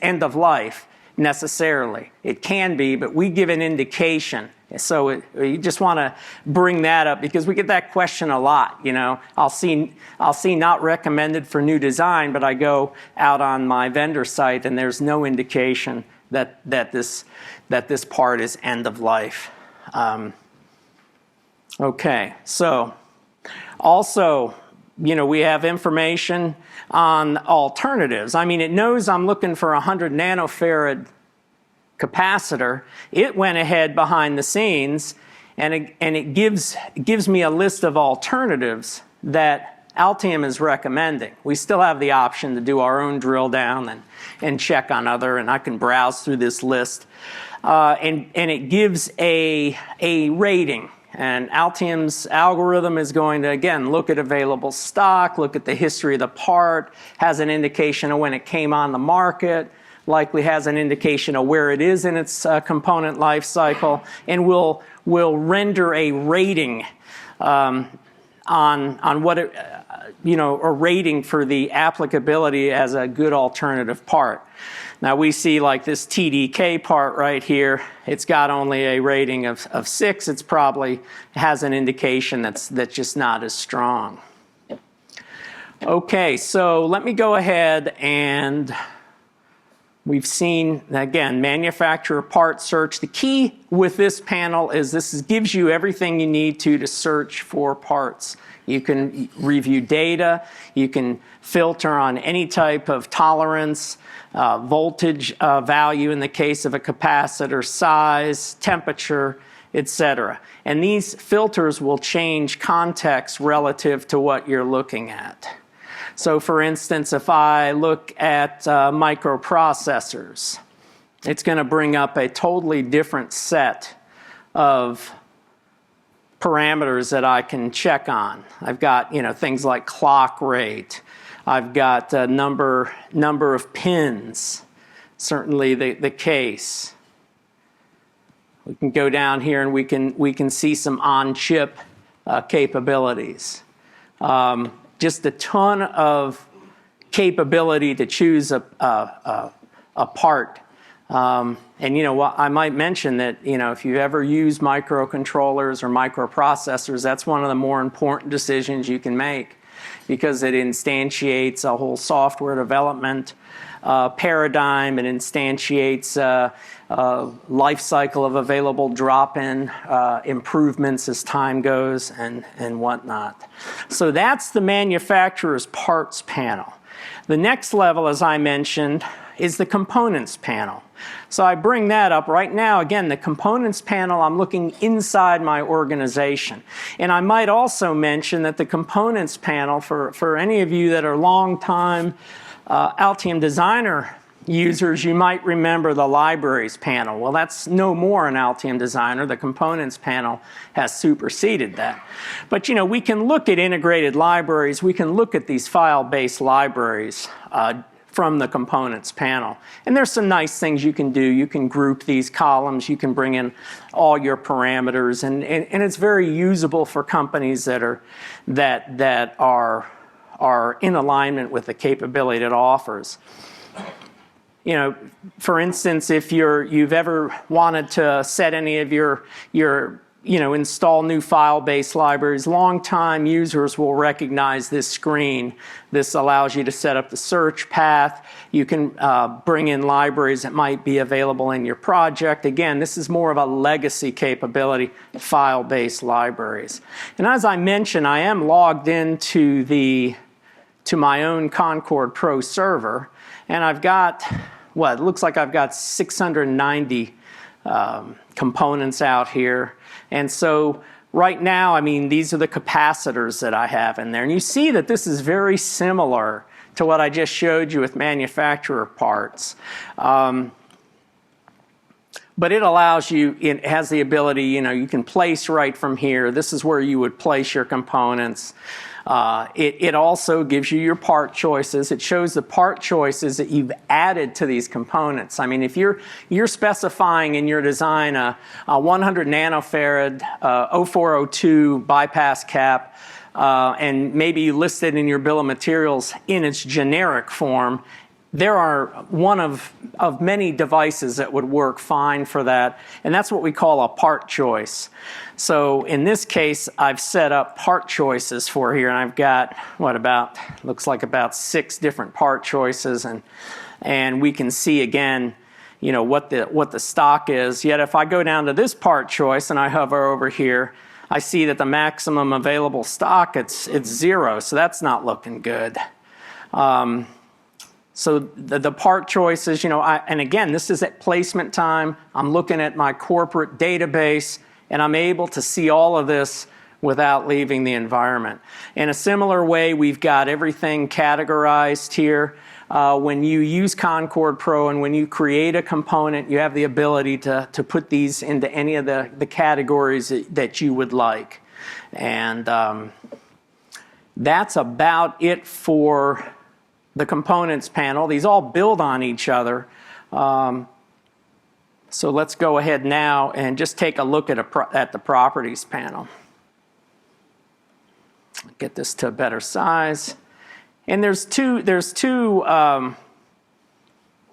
end of life necessarily. It can be, but we give an indication. So you just want to bring that up because we get that question a lot. You know, I'll see not recommended for new design, but I go out on my vendor site and there's no indication that this part is end of life. Okay, so also, you know, we have information on alternatives. I mean, it knows I'm looking for a 100 nanofarad capacitor. It went ahead behind the scenes and it gives me a list of alternatives that Altium is recommending. We still have the option to do our own drill down and check on other, and I can browse through this list. And it gives a rating. And Altium's algorithm is going to, again, look at available stock, look at the history of the part, has an indication of when it came on the market, likely has an indication of where it is in its component life cycle, and will render a rating on what it, a rating for the applicability as a good alternative part. Now we see like this TDK part right here, it's got only a rating of 6. It's probably has an indication that's just not as strong. Okay, so let me go ahead and We've seen, again, manufacturer part search. The key with this panel is gives you everything you need to search for parts. You can review data, you can filter on any type of tolerance, voltage value in the case of a capacitor, size, temperature, etc. And these filters will change context relative to what you're looking at. So for instance, if I look at microprocessors, it's going to bring up a totally different set of parameters that I can check on. I've got, things like clock rate. I've got number of pins, certainly the case. We can go down here and we can see some on-chip capabilities. Just a ton of capability to choose a part. And I might mention that, if you ever use microcontrollers or microprocessors, that's one of the more important decisions you can make, because it instantiates a whole software development paradigm. It instantiates life cycle of available drop-in improvements as time goes and whatnot. So that's the manufacturer's parts panel. The next level, as I mentioned, is the components panel. So I bring that up right now. Again, the components panel, I'm looking inside my organization. And I might also mention that the components panel, for any of you that are long-time Altium Designer users, you might remember the libraries panel. Well, that's no more in Altium Designer. The components panel has superseded that. But we can look at integrated libraries. We can look at these file-based libraries from the components panel. And there's some nice things you can do. You can group these columns. You can bring in all your parameters. And it's very usable for companies that are in alignment with the capability it offers. For instance, if you've ever wanted to set any of your install new file-based libraries, long-time users will recognize this screen. This allows you to set up the search path. You can bring in libraries that might be available in your project. Again, this is more of a legacy capability, file-based libraries. And as I mentioned, I am logged into my own Concord Pro server, and I've got, it looks like I've got 690 components out here. And so right now, these are the capacitors that I have in there. And you see that this is very similar to what I just showed you with manufacturer parts. But it allows you, it has the ability, you can place right from here. This is where you would place your components. It also gives you your part choices. It shows the part choices that you've added to these components. If you're specifying in your design a 100 nanofarad 0402 bypass cap, and maybe you list it in your bill of materials in its generic form, there are one of many devices that would work fine for that, and that's what we call a part choice. So in this case, I've set up part choices for here, and I've got, looks like about 6 different part choices, and we can see again, what the stock is. Yet if I go down to this part choice and I hover over here, I see that the maximum available stock, it's 0, so that's not looking good. So the part choices, and again, this is at placement time. I'm looking at my corporate database, and I'm able to see all of this without leaving the environment. In a similar way, we've got everything categorized here. When you use Concord Pro and when you create a component, you have the ability to put these into any of the categories that you would like. And that's about it for the components panel. These all build on each other. So let's go ahead now and just take a look at the properties panel. Get this to a better size. And there's two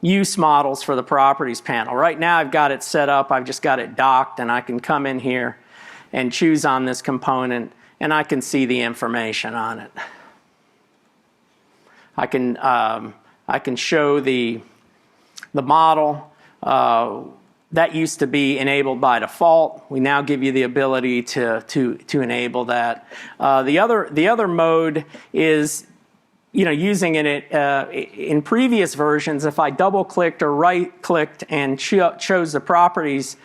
use models for the properties panel. Right now I've got it set up, I've just got it docked, and I can come in here and choose on this component, and I can see the information on it. I can show the the model. That used to be enabled by default. We now give you the ability to enable that. The other mode is, using it in previous versions. If I double-clicked or right-clicked and chose the properties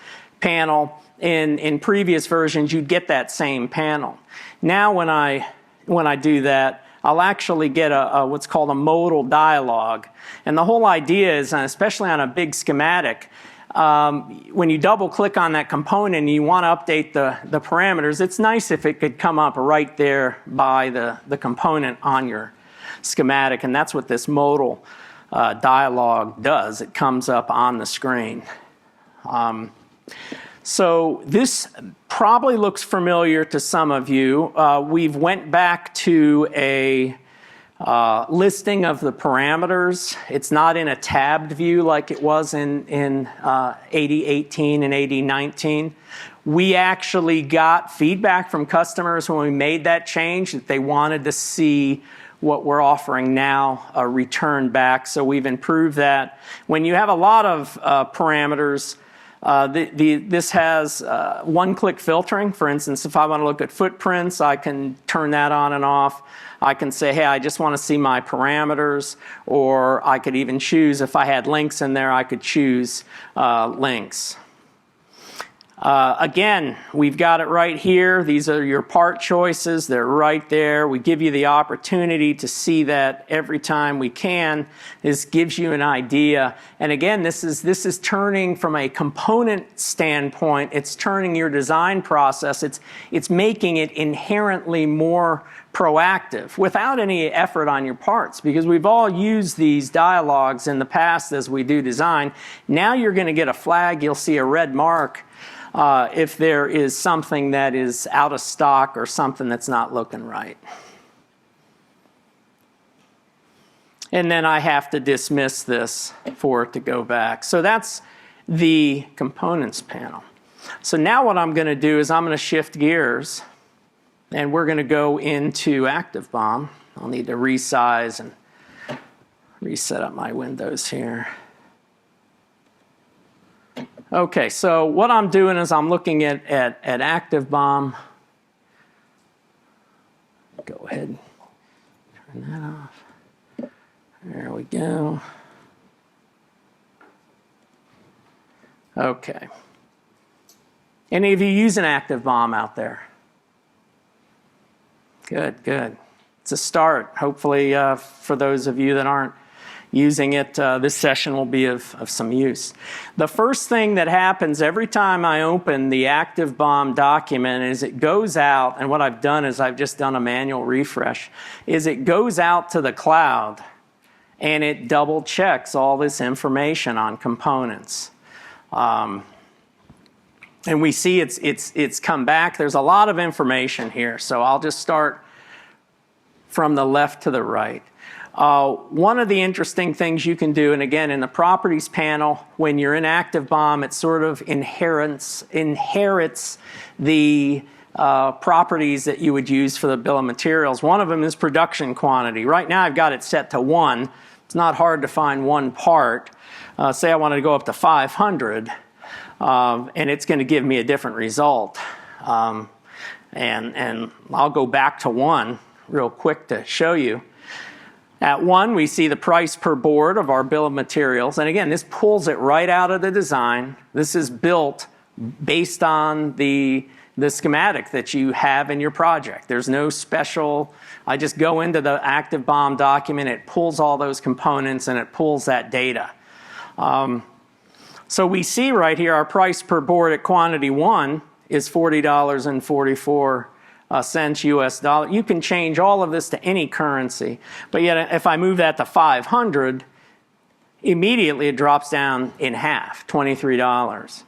panel in previous versions, you'd get that same panel. Now, when I do that, I'll actually get what's called a modal dialog. And the whole idea is, and especially on a big schematic, when you double click on that component and you want to update the parameters, it's nice if it could come up right there by the component on your schematic. And that's what this modal dialog does. It comes up on the screen. So this probably looks familiar to some of you. We've went back to a listing of the parameters. It's not in a tabbed view like it was in 8018 and 8019. We actually got feedback from customers when we made that change that they wanted to see what we're offering now returned back. So we've improved that. When you have a lot of parameters, this has one-click filtering. For instance, if I want to look at footprints, I can turn that on and off. I can say, hey, I just want to see my parameters, or I could even choose, if I had links in there, I could choose links. Again, we've got it right here. These are your part choices. They're right there. We give you the opportunity to see that every time we can. This gives you an idea. And again, this is turning from a component standpoint. It's turning your design process. It's making it inherently more proactive without any effort on your parts, because we've all used these dialogues in the past as we do design. Now you're going to get a flag. You'll see a red mark if there is something that is out of stock or something that's not looking right. And then I have to dismiss this for it to go back. So that's the components panel. So now what I'm going to do is I'm going to shift gears, and we're going to go into Active BOM. I'll need to resize and reset up my windows here. Okay, so what I'm doing is I'm looking at Active BOM. Go ahead, turn that off. There we go. Okay. Any of you using Active BOM out there? Good, good. It's a start. Hopefully, for those of you that aren't using it, this session will be of some use. The first thing that happens every time I open the Active BOM document is it goes out, and what I've done is I've just done a manual refresh, is it goes out to the cloud and it double checks all this information on components. And we see it's come back. There's a lot of information here, so I'll just start from the left to the right. One of the interesting things you can do, and again, in the properties panel, when you're in Active BOM, it sort of inherits the properties that you would use for the bill of materials. One of them is production quantity. Right now, I've got it set to 1. It's not hard to find one part. Say I wanted to go up to 500, and it's going to give me a different result. And I'll go back to 1 real quick to show you. At 1, we see the price per board of our bill of materials. And again, this pulls it right out of the design. This is built based on the schematic that you have in your project. There's no special, I just go into the Active BOM document, it pulls all those components and it pulls that data. So we see right here our price per board at quantity 1 is $40.44 cents US dollar. You can change all of this to any currency, but yet if I move that to 500, immediately it drops down in half, $23.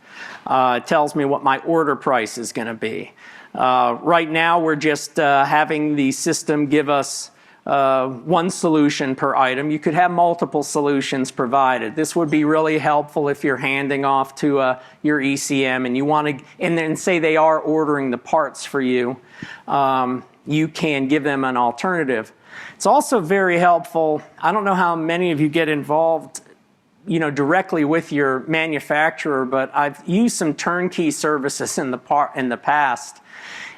It tells me what my order price is going to be. Right now we're just having the system give us one solution per item. You could have multiple solutions provided. This would be really helpful if you're handing off to your ECM and you want to, and then say they are ordering the parts for you. You can give them an alternative. It's also very helpful. I don't know how many of you get involved directly with your manufacturer, but I've used some turnkey services in the past,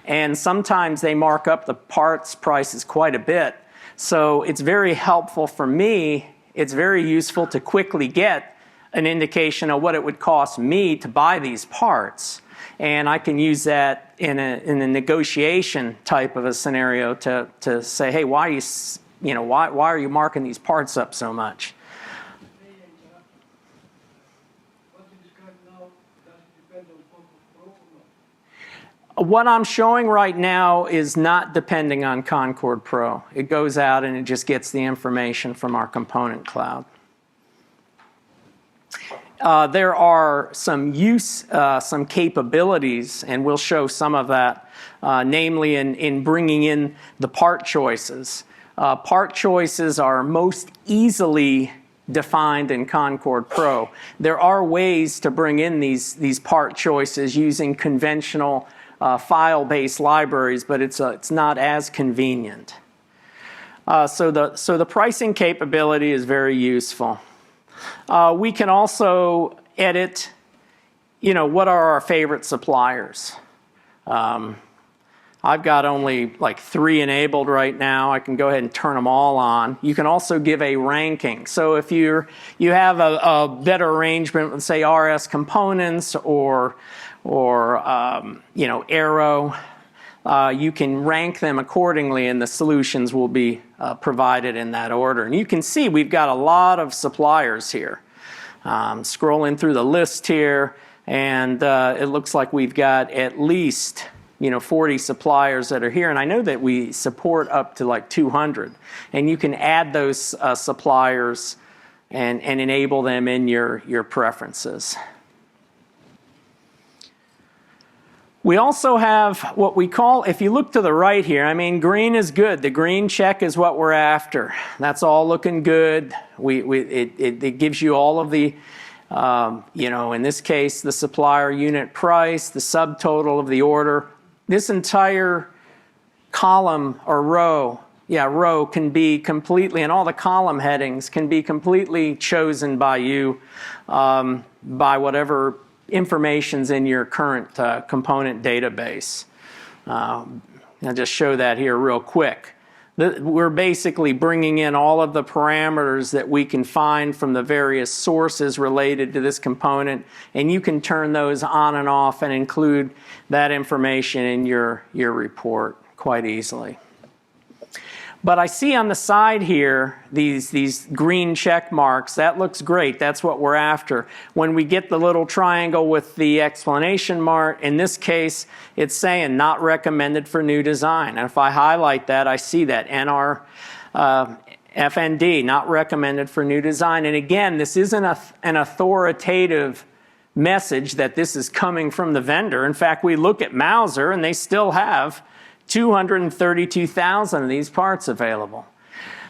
and sometimes they mark up the parts prices quite a bit. So it's very helpful for me. It's very useful to quickly get an indication of what it would cost me to buy these parts. And I can use that in a negotiation type of a scenario to say, hey, why are you marking these parts up so much? What I'm showing right now is not depending on Concord Pro. It goes out and it just gets the information from our component cloud. There are some capabilities, and we'll show some of that, namely in bringing in the part choices. Part choices are most easily defined in Concord Pro. There are ways to bring in these part choices using conventional file-based libraries, but it's not as convenient. So the pricing capability is very useful. We can also edit, what are our favorite suppliers. I've got only like 3 enabled right now. I can go ahead and turn them all on. You can also give a ranking. So if you have a better arrangement with, say, RS Components or Aero, you can rank them accordingly, and the solutions will be provided in that order. And you can see we've got a lot of suppliers here. Scrolling through the list here, and it looks like we've got at least 40 suppliers that are here, and I know that we support up to like 200. And you can add those suppliers and enable them in your preferences. We also have what we call, if you look to the right here, green is good. The green check is what we're after. That's all looking good. It gives you all of the, in this case, the supplier unit price, the subtotal of the order. This entire column or row can be completely, and all the column headings can be completely chosen by you by whatever information's in your current component database. I'll just show that here real quick. We're basically bringing in all of the parameters that we can find from the various sources related to this component, and you can turn those on and off and include that information in your report quite easily. But I see on the side here these green check marks. That looks great. That's what we're after. When we get the little triangle with the explanation mark, in this case, it's saying not recommended for new design. And if I highlight that, I see that NR FND, not recommended for new design. And again, this isn't an authoritative message that this is coming from the vendor. In fact, we look at Mazur, and they still have 232,000 of these parts available.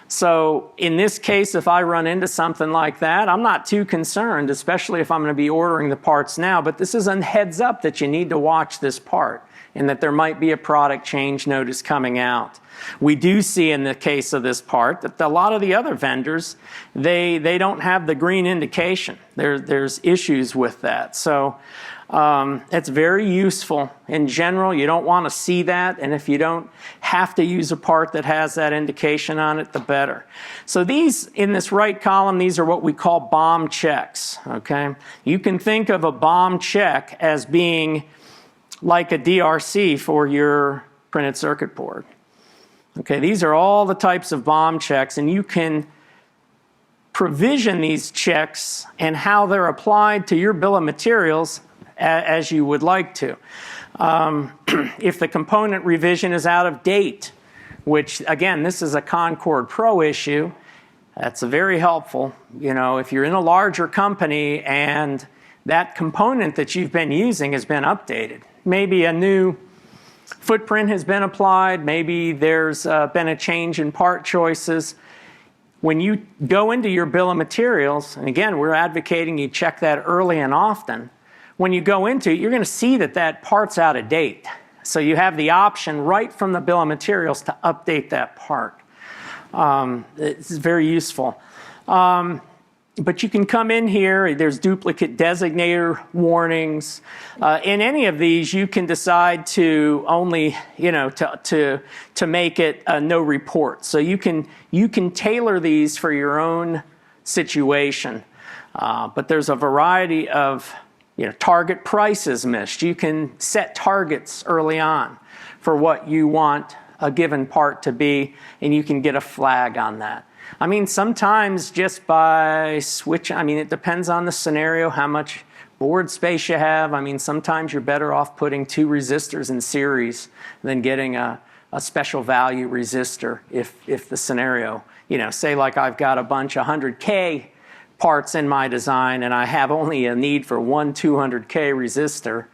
So in this case, if I run into something like that, I'm not too concerned, especially if I'm going to be ordering the parts now. But this is a heads up that you need to watch this part and that there might be a product change notice coming out. We do see in the case of this part that a lot of the other vendors, they don't have the green indication. There's issues with that. So it's very useful. In general, you don't want to see that, and if you don't have to use a part that has that indication on it, the better. So these, in this right column, these are what we call BOM checks, okay? You can think of a BOM check as being like a DRC for your printed circuit board. Okay, these are all the types of BOM checks, and you can provision these checks and how they're applied to your bill of materials as you would like to. If the component revision is out of date, which again, this is a Concord Pro issue, that's very helpful. If you're in a larger company and that component that you've been using has been updated, maybe a new footprint has been applied, maybe there's been a change in part choices. When you go into your bill of materials, and again, we're advocating you check that early and often, when you go into it, you're going to see that part's out of date. So you have the option right from the bill of materials to update that part. It's very useful. But you can come in here, there's duplicate designator warnings. In any of these, you can decide to only, to make it a no report. So you can tailor these for your own situation. But there's a variety of, target prices missed. You can set targets early on for what you want a given part to be, and you can get a flag on that. I mean, sometimes just by it depends on the scenario, how much board space you have. I mean, sometimes you're better off putting 2 resistors in series than getting a special value resistor if the scenario, say like I've got a bunch of 100K parts in my design and I have only a need for one 200K resistor,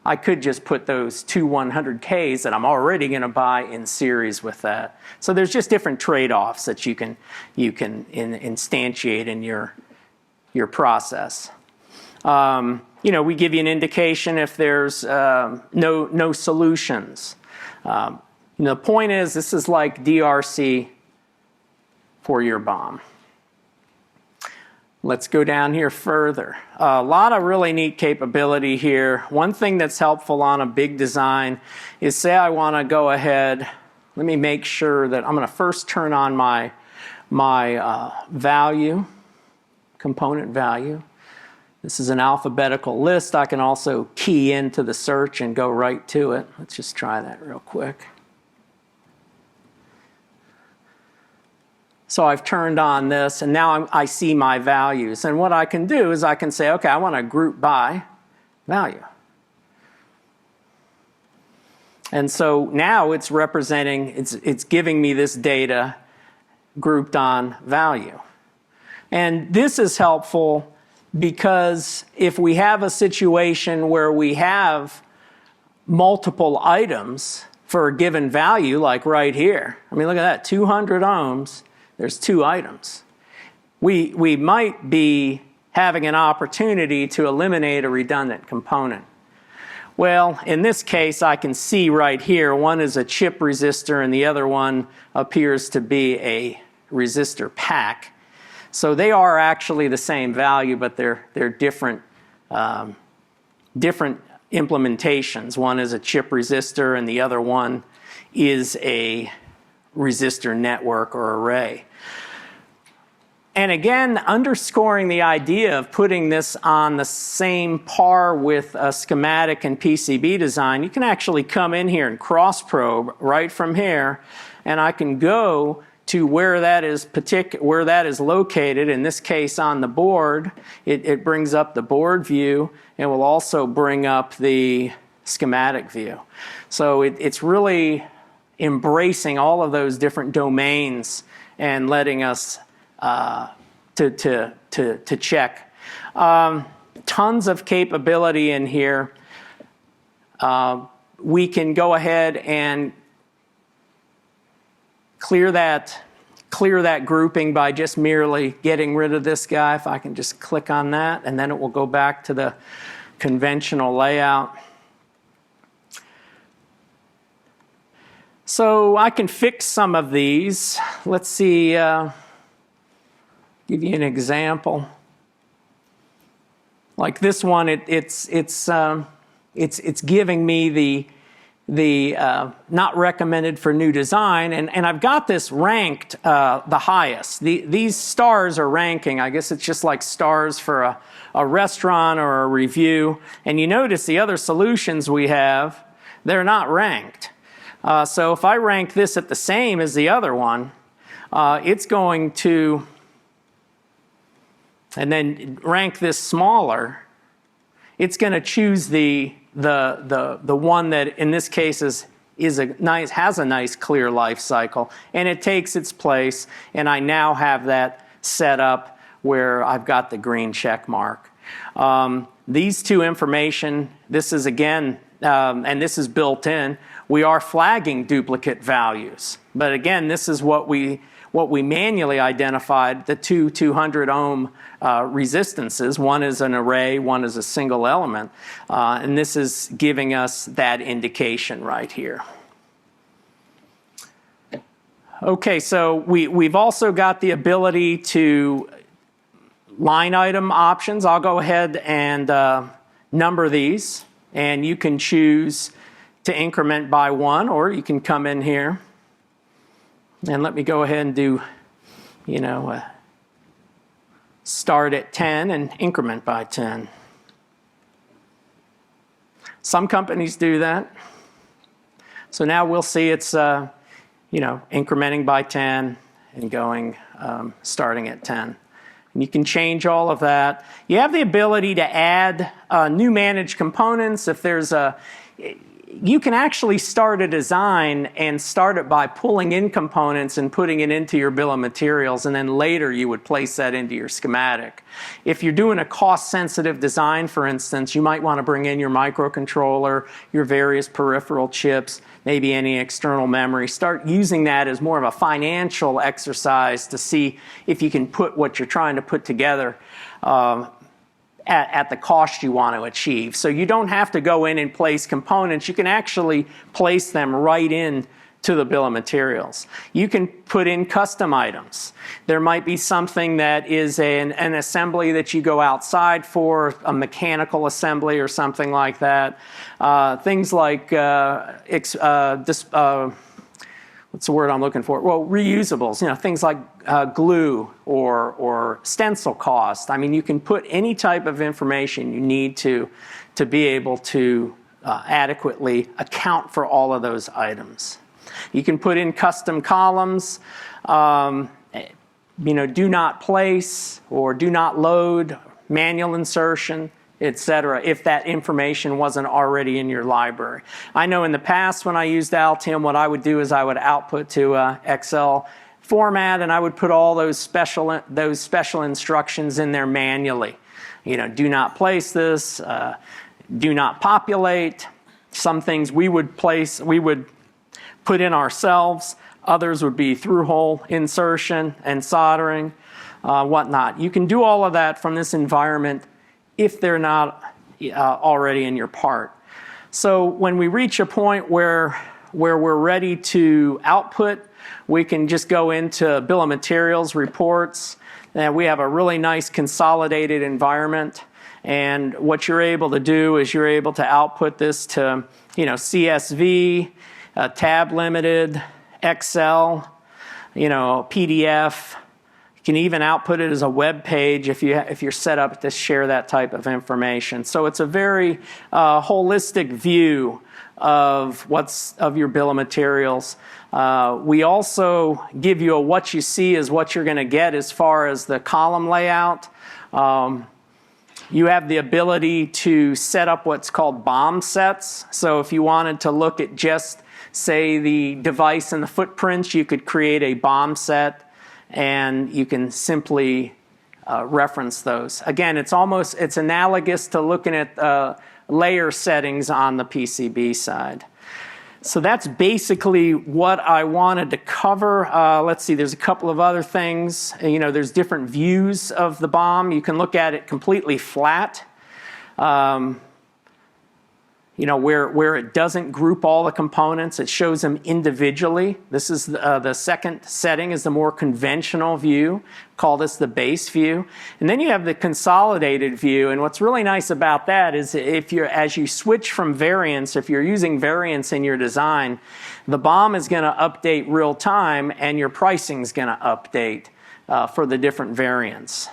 I could just put those 2 100Ks that I'm already going to buy in series with that. So there's just different trade-offs that you can instantiate in your process. We give you an indication if there's no solutions. The point is, this is like DRC for your BOM. Let's go down here further. A lot of really neat capability here. One thing that's helpful on a big design is, say I want to go ahead, let me make sure that I'm going to first turn on my value, component value. This is an alphabetical list. I can also key into the search and go right to it. Let's just try that real quick. So I've turned on this, and now I see my values. And what I can do is I can say, okay, I want to group by value. And so now it's representing, it's giving me this data grouped on value. And this is helpful because if we have a situation where we have multiple items for a given value, like right here, I mean, look at that, 200 ohms. There's 2 items. We might be having an opportunity to eliminate a redundant component. Well, in this case, I can see right here, one is a chip resistor and the other one appears to be a resistor pack. So they are actually the same value, but they're different implementations. One is a chip resistor and the other one is a resistor network or array. And again, underscoring the idea of putting this on the same par with a schematic and PCB design, you can actually come in here and cross probe right from here, and I can go to where that is located, in this case on the board. It brings up the board view and will also bring up the schematic view. So it's really embracing all of those different domains and letting us to check. Tons of capability in here. We can go ahead and clear that grouping by just merely getting rid of this guy. If I can just click on that, and then it will go back to the conventional layout. So I can fix some of these. Let's see, give you an example. Like this one, it's giving me the not recommended for new design, and I've got this ranked the highest. These stars are ranking. I guess it's just like stars for a restaurant or a review. And you notice the other solutions we have, they're not ranked. So if I rank this at the same as the other one, it's going to, and then rank this smaller, it's going to choose the one that in this case has a nice clear life cycle, and it takes its place, and I now have that set up where I've got the green check mark. These two information, this is again, and this is built in, we are flagging duplicate values. But again, this is what we manually identified, the two 200 ohm resistances. One is an array, one is a single element. And this is giving us that indication right here. Okay, so we've also got the ability to line item options. I'll go ahead and number these, and you can choose to increment by 1, or you can come in here and let me go ahead and do, start at 10 and increment by 10. Some companies do that. So now we'll see it's, incrementing by 10 and going, starting at 10. And you can change all of that. You have the ability to add new managed components. If there's you can actually start a design and start it by pulling in components and putting it into your bill of materials, and then later you would place that into your schematic. If you're doing a cost-sensitive design, for instance, you might want to bring in your microcontroller, your various peripheral chips, maybe any external memory. Start using that as more of a financial exercise to see if you can put what you're trying to put together at the cost you want to achieve. So you don't have to go in and place components. You can actually place them right in to the bill of materials. You can put in custom items. There might be something that is an assembly that you go outside for, a mechanical assembly or something like that. Things like what's the word I'm looking for? Well, reusables, things like glue or stencil cost. I mean, you can put any type of information you need to be able to adequately account for all of those items. You can put in custom columns, do not place or do not load, manual insertion, etc., if that information wasn't already in your library. I know in the past when I used Altium, what I would do is I would output to Excel format, and I would put all those special instructions in there manually. Do not place this, do not populate. Some things we would put in ourselves. Others would be through-hole insertion and soldering, whatnot. You can do all of that from this environment if they're not already in your part. So when we reach a point where we're ready to output, we can just go into bill of materials reports, and we have a really nice consolidated environment. And what you're able to do is you're able to output this to CSV, tab limited, Excel, PDF. You can even output it as a web page if you're set up to share that type of information. So it's a very holistic view of your bill of materials. We also give you a what you see is what you're going to get as far as the column layout. You have the ability to set up what's called BOM sets. So if you wanted to look at just, say, the device and the footprints, you could create a BOM set, and you can simply reference those. Again, it's analogous to looking at layer settings on the PCB side. So that's basically what I wanted to cover. Let's see, there's a couple of other things. There's different views of the BOM. You can look at it completely flat. Where it doesn't group all the components, it shows them individually. This is the second setting is the more conventional view. Call this the base view. And then you have the consolidated view. And what's really nice about that is as you switch from variants, if you're using variants in your design, the BOM is going to update real time, and your pricing is going to update for the different variants.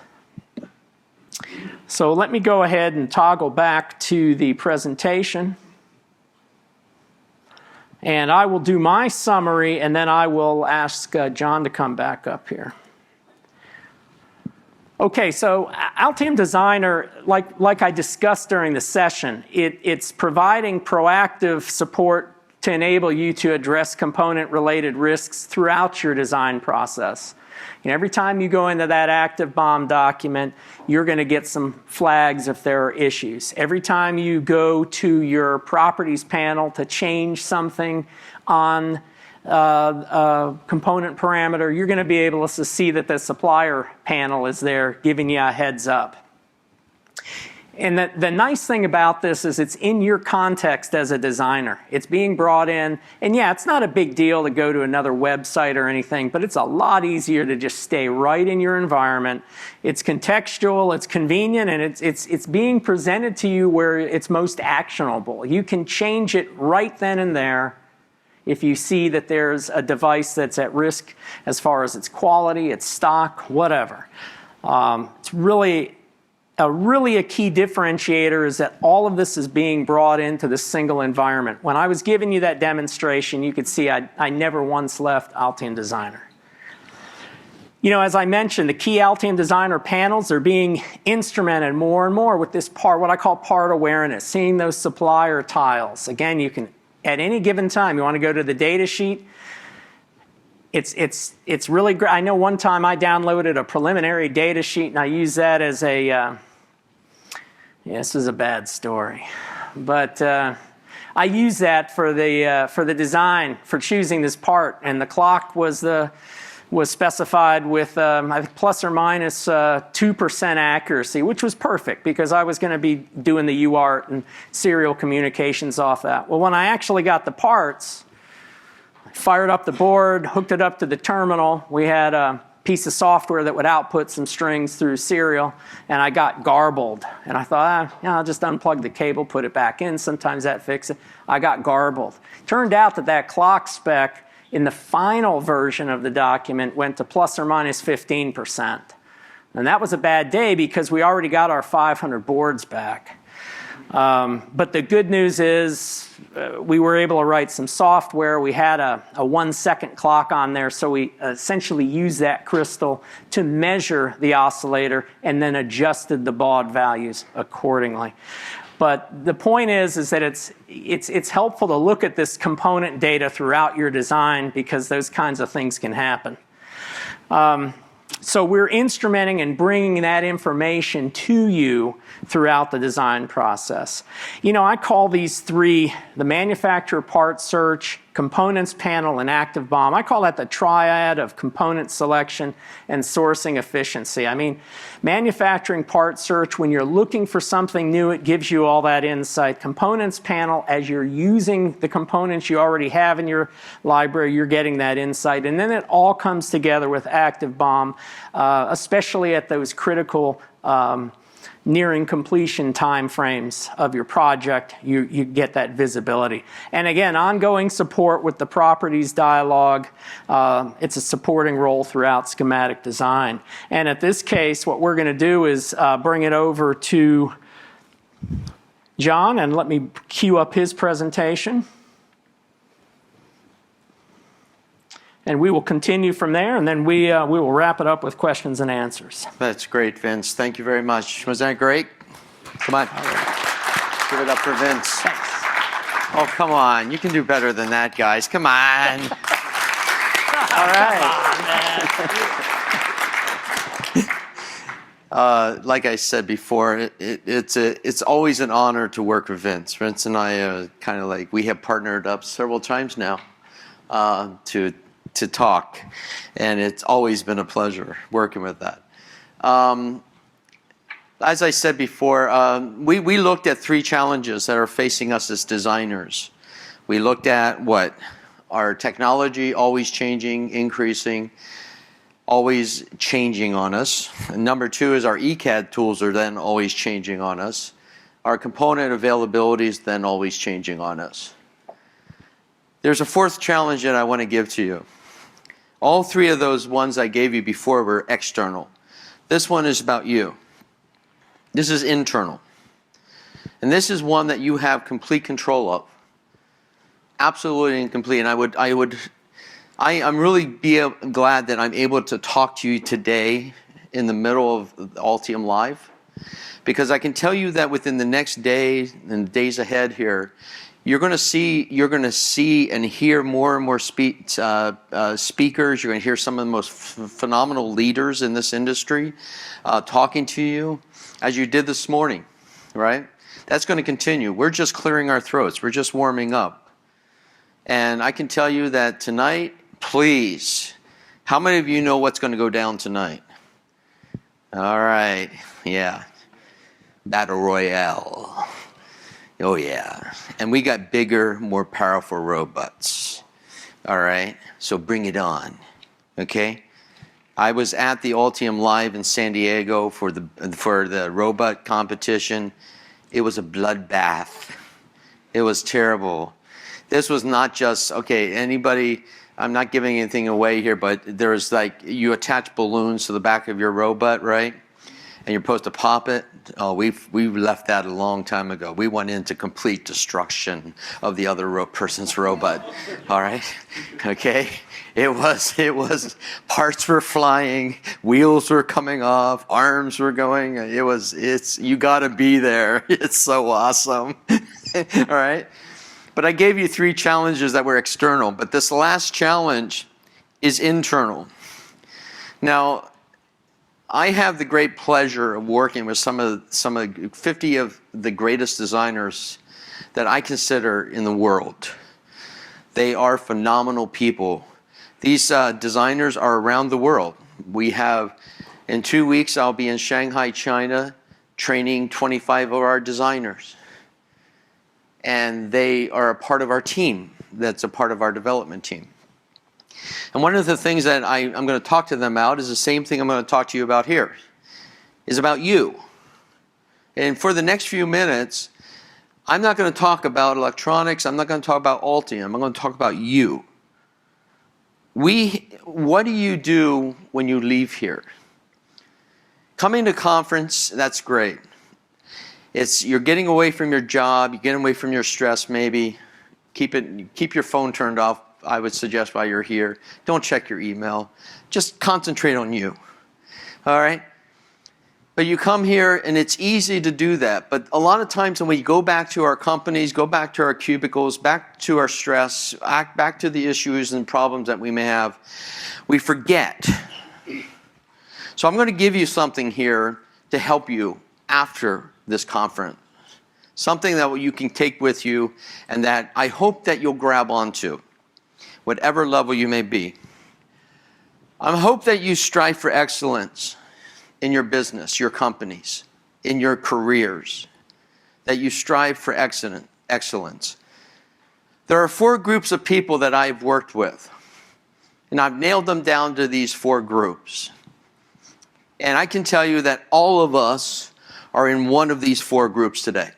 So let me go ahead and toggle back to the presentation. And I will do my summary, and then I will ask John to come back up here. Okay, so Altium Designer, like I discussed during the session, it's providing proactive support to enable you to address component-related risks throughout your design process. Every time you go into that active BOM document, you're going to get some flags if there are issues. Every time you go to your properties panel to change something on a component parameter, you're going to be able to see that the supplier panel is there giving you a heads up. And the nice thing about this is it's in your context as a designer. It's being brought in, and yeah, it's not a big deal to go to another website or anything, but it's a lot easier to just stay right in your environment. It's contextual, it's convenient, and it's being presented to you where it's most actionable. You can change it right then and there if you see that there's a device that's at risk as far as its quality, its stock, whatever. It's really a key differentiator is that all of this is being brought into this single environment. When I was giving you that demonstration, you could see I never once left Altium Designer. You know, as I mentioned, the key Altium Designer panels are being instrumented more and more with this part, what I call part awareness, seeing those supplier tiles. Again, you can, at any given time, you want to go to the data sheet. It's really great. I know one time I downloaded a preliminary data sheet and I used that as a, yeah, this is a bad story, but I used that for the design, for choosing this part, and the clock was specified with I think plus or minus 2% accuracy, which was perfect because I was going to be doing the UART and serial communications off that. Well, when I actually got the parts, fired up the board, hooked it up to the terminal. We had a piece of software that would output some strings through serial, and I got garbled. And I thought, I'll just unplug the cable, put it back in. Sometimes that fixes it. I got garbled. Turned out that clock spec in the final version of the document went to plus or minus 15%. And that was a bad day because we already got our 500 boards back. But the good news is we were able to write some software. We had a 1-second clock on there, so we essentially used that crystal to measure the oscillator and then adjusted the baud values accordingly. But the point is that it's helpful to look at this component data throughout your design because those kinds of things can happen. So we're instrumenting and bringing that information to you throughout the design process. You know, I call these three, the manufacturer part search, components panel, and active BOM. I call that the triad of component selection and sourcing efficiency. I mean, manufacturing part search, when you're looking for something new, it gives you all that insight. Components panel, as you're using the components you already have in your library, you're getting that insight. And then it all comes together with active BOM, especially at those critical nearing completion time frames of your project, you get that visibility. And again, ongoing support with the properties dialog. It's a supporting role throughout schematic design. And at this case, what we're going to do is bring it over to John, and let me cue up his presentation. And we will continue from there, and then we will wrap it up with questions and answers. That's great, Vince. Thank you very much. Was that great? Come on. Give it up for Vince. Thanks. Oh, come on. You can do better than that, guys. Come on. All right. Like I said before, it's always an honor to work with Vince. Vince and I kind of like, we have partnered up several times now to talk, and it's always been a pleasure working with that. As I said before, we looked at three challenges that are facing us as designers. We looked at what? Our technology always changing, increasing, always changing on us. And number two is our ECAD tools are then always changing on us. Our component availability is then always changing on us. There's a fourth challenge that I want to give to you. All three of those ones I gave you before were external. This one is about you. This is internal. And this is one that you have complete control of. Absolutely and complete. And I'm really glad that I'm able to talk to you today in the middle of AltiumLive, because I can tell you that within the next day and days ahead here, you're going to see and hear more and more speakers. You're going to hear some of the most phenomenal leaders in this industry talking to you, as you did this morning, right? That's going to continue. We're just clearing our throats. We're just warming up. And I can tell you that tonight, please, how many of you know what's going to go down tonight? All right, yeah. Battle Royale. Oh yeah. And we got bigger, more powerful robots. All right? So bring it on. Okay? I was at the AltiumLive in San Diego for the robot competition. It was a bloodbath. It was terrible. This was not just, okay, anybody, I'm not giving anything away here, but there's like, you attach balloons to the back of your robot, right? And you're supposed to pop it. Oh, we've left that a long time ago. We went into complete destruction of the other person's robot. All right, okay. It was parts were flying, wheels were coming off, arms were going. You got to be there. It's so awesome. All right. But I gave you 3 challenges that were external, but this last challenge is internal. Now, I have the great pleasure of working with some of 50 of the greatest designers that I consider in the world. They are phenomenal people. These designers are around the world. We have, in 2 weeks, I'll be in Shanghai, China, training 25 of our designers. And they are a part of our team. That's a part of our development team. And one of the things that I'm going to talk to them about is the same thing I'm going to talk to you about here, is about you. And for the next few minutes, I'm not going to talk about electronics. I'm not going to talk about Altium. I'm going to talk about you. What do you do when you leave here? Coming to conference, that's great. You're getting away from your job, you're getting away from your stress maybe. Keep your phone turned off, I would suggest, while you're here. Don't check your email. Just concentrate on you. All right? But you come here and it's easy to do that. But a lot of times when we go back to our companies, go back to our cubicles, back to our stress, back to the issues and problems that we may have, we forget. So I'm going to give you something here to help you after this conference. Something that you can take with you and that I hope that you'll grab onto, whatever level you may be. I hope that you strive for excellence in your business, your companies, in your careers, that you strive for excellence. There are 4 groups of people that I've worked with, and I've nailed them down to these 4 groups. And I can tell you that all of us are in one of these 4 groups today.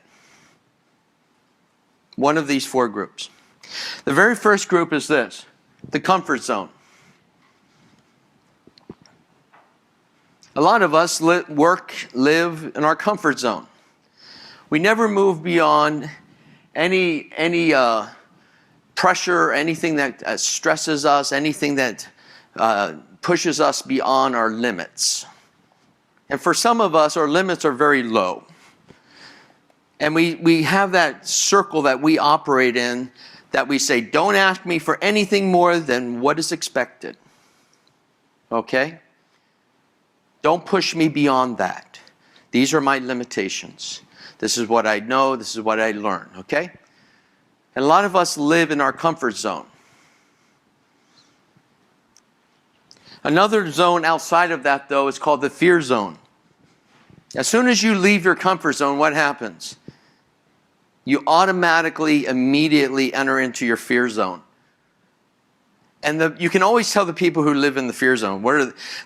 One of these 4 groups. The very first group is this, the comfort zone. A lot of us live in our comfort zone. We never move beyond any pressure, anything that stresses us, anything that pushes us beyond our limits. And for some of us, our limits are very low. And we have that circle that we operate in that we say, don't ask me for anything more than what is expected. Okay? Don't push me beyond that. These are my limitations. This is what I know. This is what I learn. Okay? And a lot of us live in our comfort zone. Another zone outside of that, though, is called the fear zone. As soon as you leave your comfort zone, what happens? You automatically, immediately enter into your fear zone. And you can always tell the people who live in the fear zone.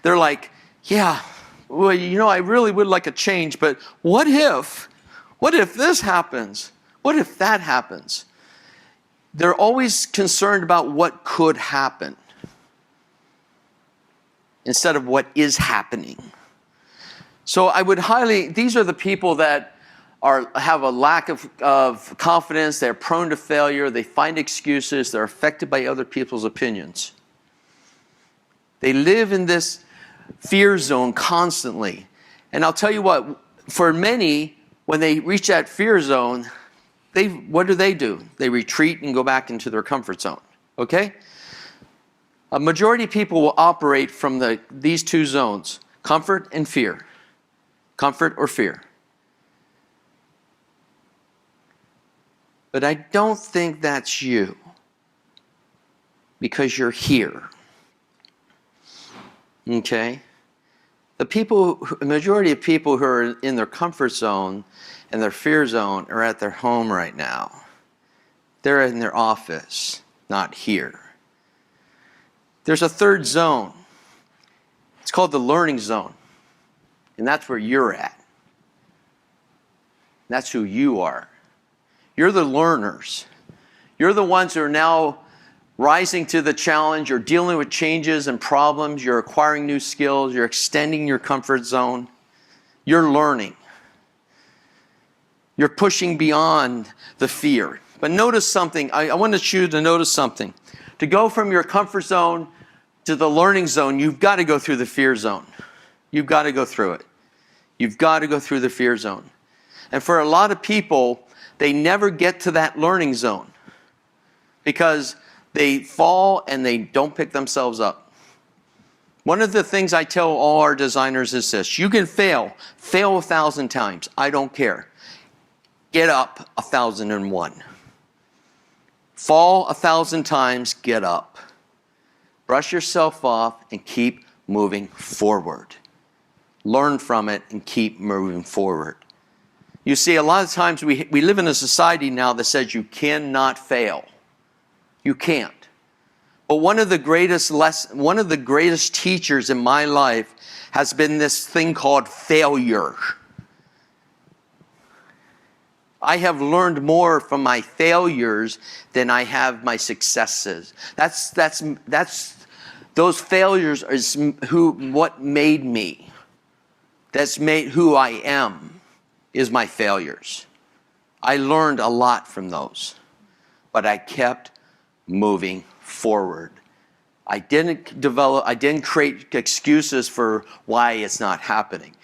They're like, yeah, well, I really would like a change, but what if this happens? What if that happens? They're always concerned about what could happen instead of what is happening. So I would these are the people that have a lack of confidence, they're prone to failure, they find excuses, they're affected by other people's opinions. They live in this fear zone constantly. And I'll tell you what, for many, when they reach that fear zone, what do? They retreat and go back into their comfort zone. Okay? A majority of people will operate from these 2 zones, comfort and fear. Comfort or fear. But I don't think that's you, because you're here. Okay? The majority of people who are in their comfort zone and their fear zone are at their home right now. They're in their office, not here. There's a third zone. It's called the learning zone. And that's where you're at. That's who you are. You're the learners. You're the ones who are now rising to the challenge. You're dealing with changes and problems. You're acquiring new skills. You're extending your comfort zone. You're learning. You're pushing beyond the fear. But notice something. I want you to notice something. To go from your comfort zone to the learning zone, you've got to go through the fear zone. You've got to go through it. You've got to go through the fear zone. And for a lot of people, they never get to that learning zone because they fall and they don't pick themselves up. One of the things I tell all our designers is this: you can fail 1,000 times. I don't care. Get up 1,001. Fall 1,000 times, get up. Brush yourself off and keep moving forward. Learn from it and keep moving forward. You see, a lot of times we live in a society now that says you cannot fail. You can't. But one of the greatest teachers in my life has been this thing called failure. I have learned more from my failures than I have my successes. Those failures is what made me. That's made who I am, is my failures. I learned a lot from those, but I kept moving forward. I didn't create excuses for why it's not happening.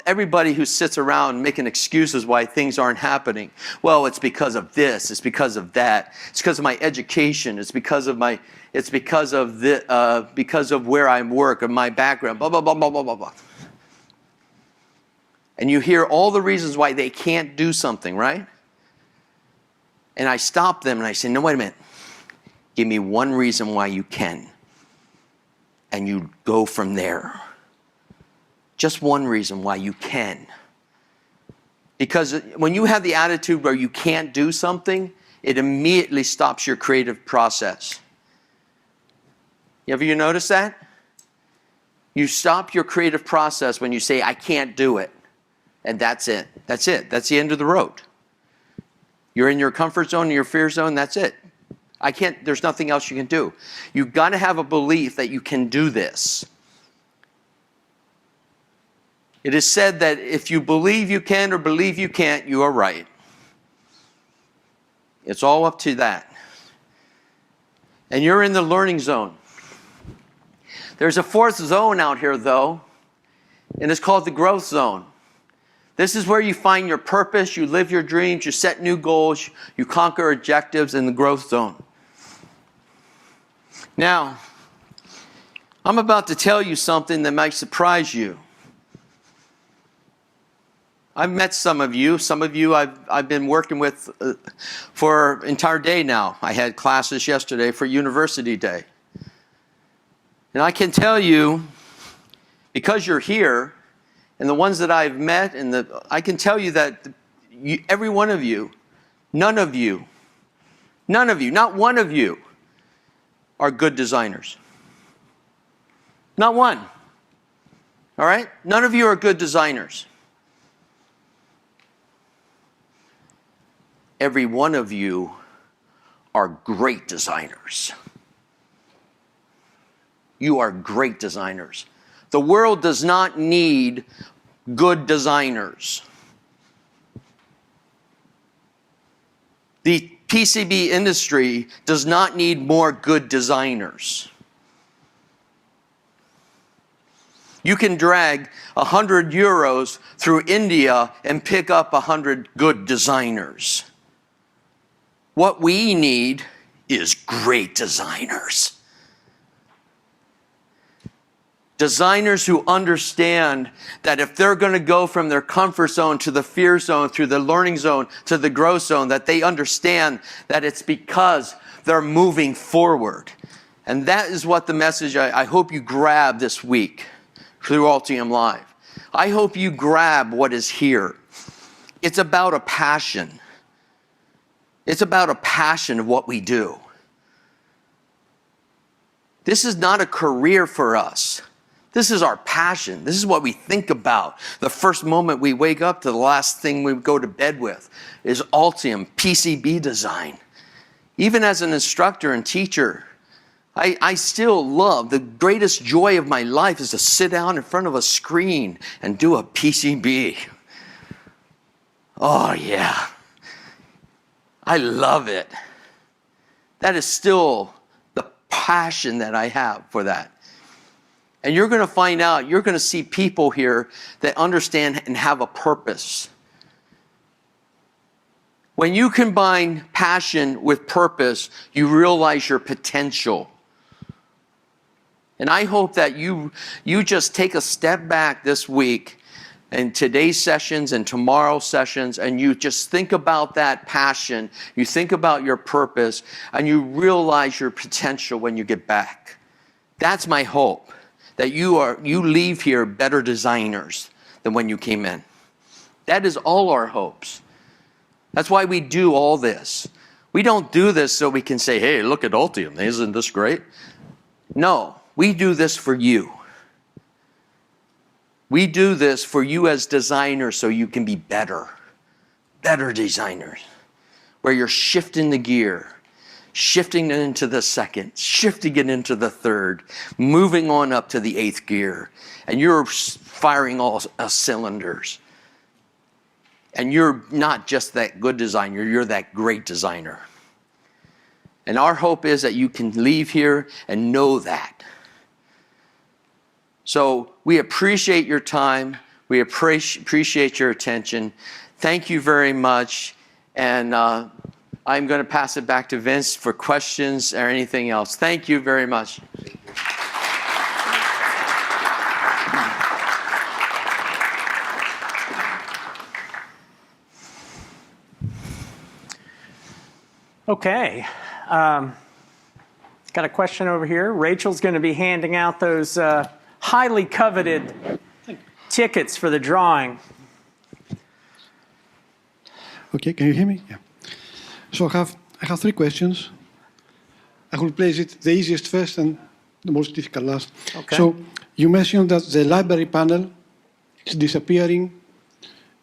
Everybody who sits around making excuses why things aren't happening. Well, it's because of this, it's because of that, it's because of my education, it's because of where I work or my background, blah, blah, blah, blah, blah, blah, blah. And you hear all the reasons why they can't do something, right? And I stop them and I say, no, wait a minute. Give me one reason why you can. And you go from there. Just one reason why you can. Because when you have the attitude where you can't do something, it immediately stops your creative process. Have you noticed that? You stop your creative process when you say, I can't do it. And that's it. That's it. That's the end of the road. You're in your comfort zone, your fear zone, that's it. There's nothing else you can do. You've got to have a belief that you can do this. It is said that if you believe you can or believe you can't, you are right. It's all up to that. And you're in the learning zone. There's a fourth zone out here, though, and it's called the growth zone. This is where you find your purpose, you live your dreams, you set new goals, you conquer objectives in the growth zone. Now, I'm about to tell you something that might surprise you. I've met some of you. Some of you I've been working with for an entire day now. I had classes yesterday for University Day. And I can tell you, because you're here, and the ones that I've met, I can tell you that every one of you, none of you, not one of you are good designers. Not one. All right? None of you are good designers. Every one of you are great designers. You are great designers. The world does not need good designers. The PCB industry does not need more good designers. You can drag 100 euros through India and pick up 100 good designers. What we need is great designers. Designers who understand that if they're going to go from their comfort zone to the fear zone, through the learning zone to the growth zone, that they understand that it's because they're moving forward. And that is what the message I hope you grab this week through AltiumLive. I hope you grab what is here. It's about a passion. It's about a passion of what we do. This is not a career for us. This is our passion. This is what we think about. The first moment we wake up to the last thing we go to bed with is Altium PCB design. Even as an instructor and teacher, I still love, the greatest joy of my life is to sit down in front of a screen and do a PCB. Oh yeah, I love it. That is still the passion that I have for that. And you're going to find out, you're going to see people here that understand and have a purpose. When you combine passion with purpose, you realize your potential. And I hope that you just take a step back this week in today's sessions and tomorrow's sessions, and you just think about that passion, you think about your purpose, and you realize your potential when you get back. That's my hope, that you leave here better designers than when you came in. That is all our hopes. That's why we do all this. We don't do this so we can say, hey, look at Altium, isn't this great? No, we do this for you. We do this for you as designers so you can be better designers, where you're shifting the gear, shifting it into the second, shifting it into the third, moving on up to the 8th gear, and you're firing all cylinders. And you're not just that good designer, you're that great designer. And our hope is that you can leave here and know that. So we appreciate your time. We appreciate your attention. Thank you very much. And I'm going to pass it back to Vince for questions or anything else. Thank you very much. Okay. Got a question over here. Rachel's going to be handing out those highly coveted tickets for the drawing. Okay, can you hear me? Yeah. So I have 3 questions. I will place it the easiest first and the most difficult last. Okay. So you mentioned that the library panel is disappearing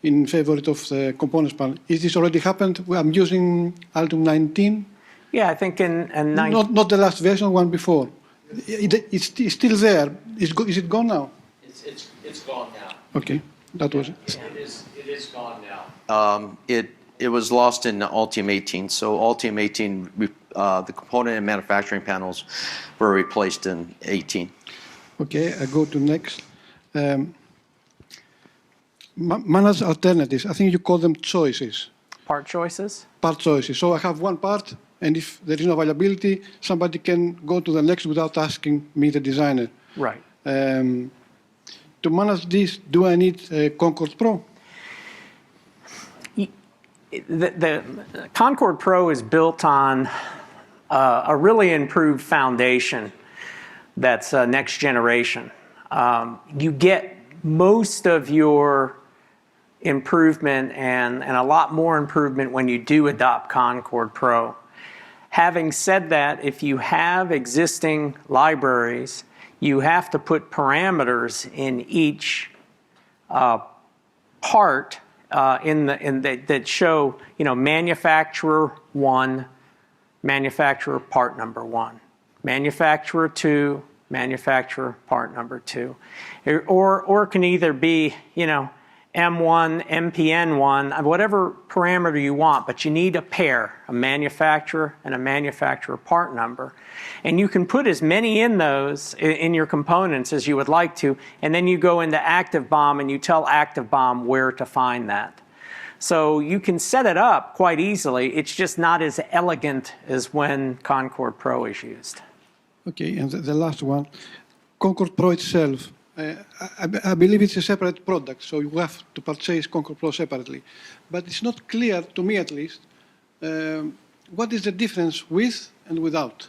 in favor of the components panel. Is this already happened? I'm using Altium 19. Yeah, I think in 19. Not the last version, one before. It's still there. Is it gone now? It's gone now. Okay, that was it. It is gone now. It was lost in Altium 18. So Altium 18, the component and manufacturing panels were replaced in 18. Okay, I go to next. Manage alternatives. I think you call them choices. Part choices? Part choices. So I have one part, and if there is no availability, somebody can go to the next without asking me, the designer. Right. To manage this, do I need Concord Pro? The Concord Pro is built on a really improved foundation that's next generation. You get most of your improvement and a lot more improvement when you do adopt Concord Pro. Having said that, if you have existing libraries, you have to put parameters in each part that show, manufacturer 1, manufacturer part number 1, manufacturer 2, manufacturer part number 2, or it can either be, M1, MPN1, whatever parameter you want, but you need a pair, a manufacturer and a manufacturer part number. And you can put as many in those, in your components as you would like to, and then you go into Active BOM and you tell Active BOM where to find that. So you can set it up quite easily, it's just not as elegant as when Concord Pro is used. Okay, and the last one, Concord Pro itself. I believe it's a separate product, so you have to purchase Concord Pro separately. But it's not clear, to me at least, what is the difference with and without.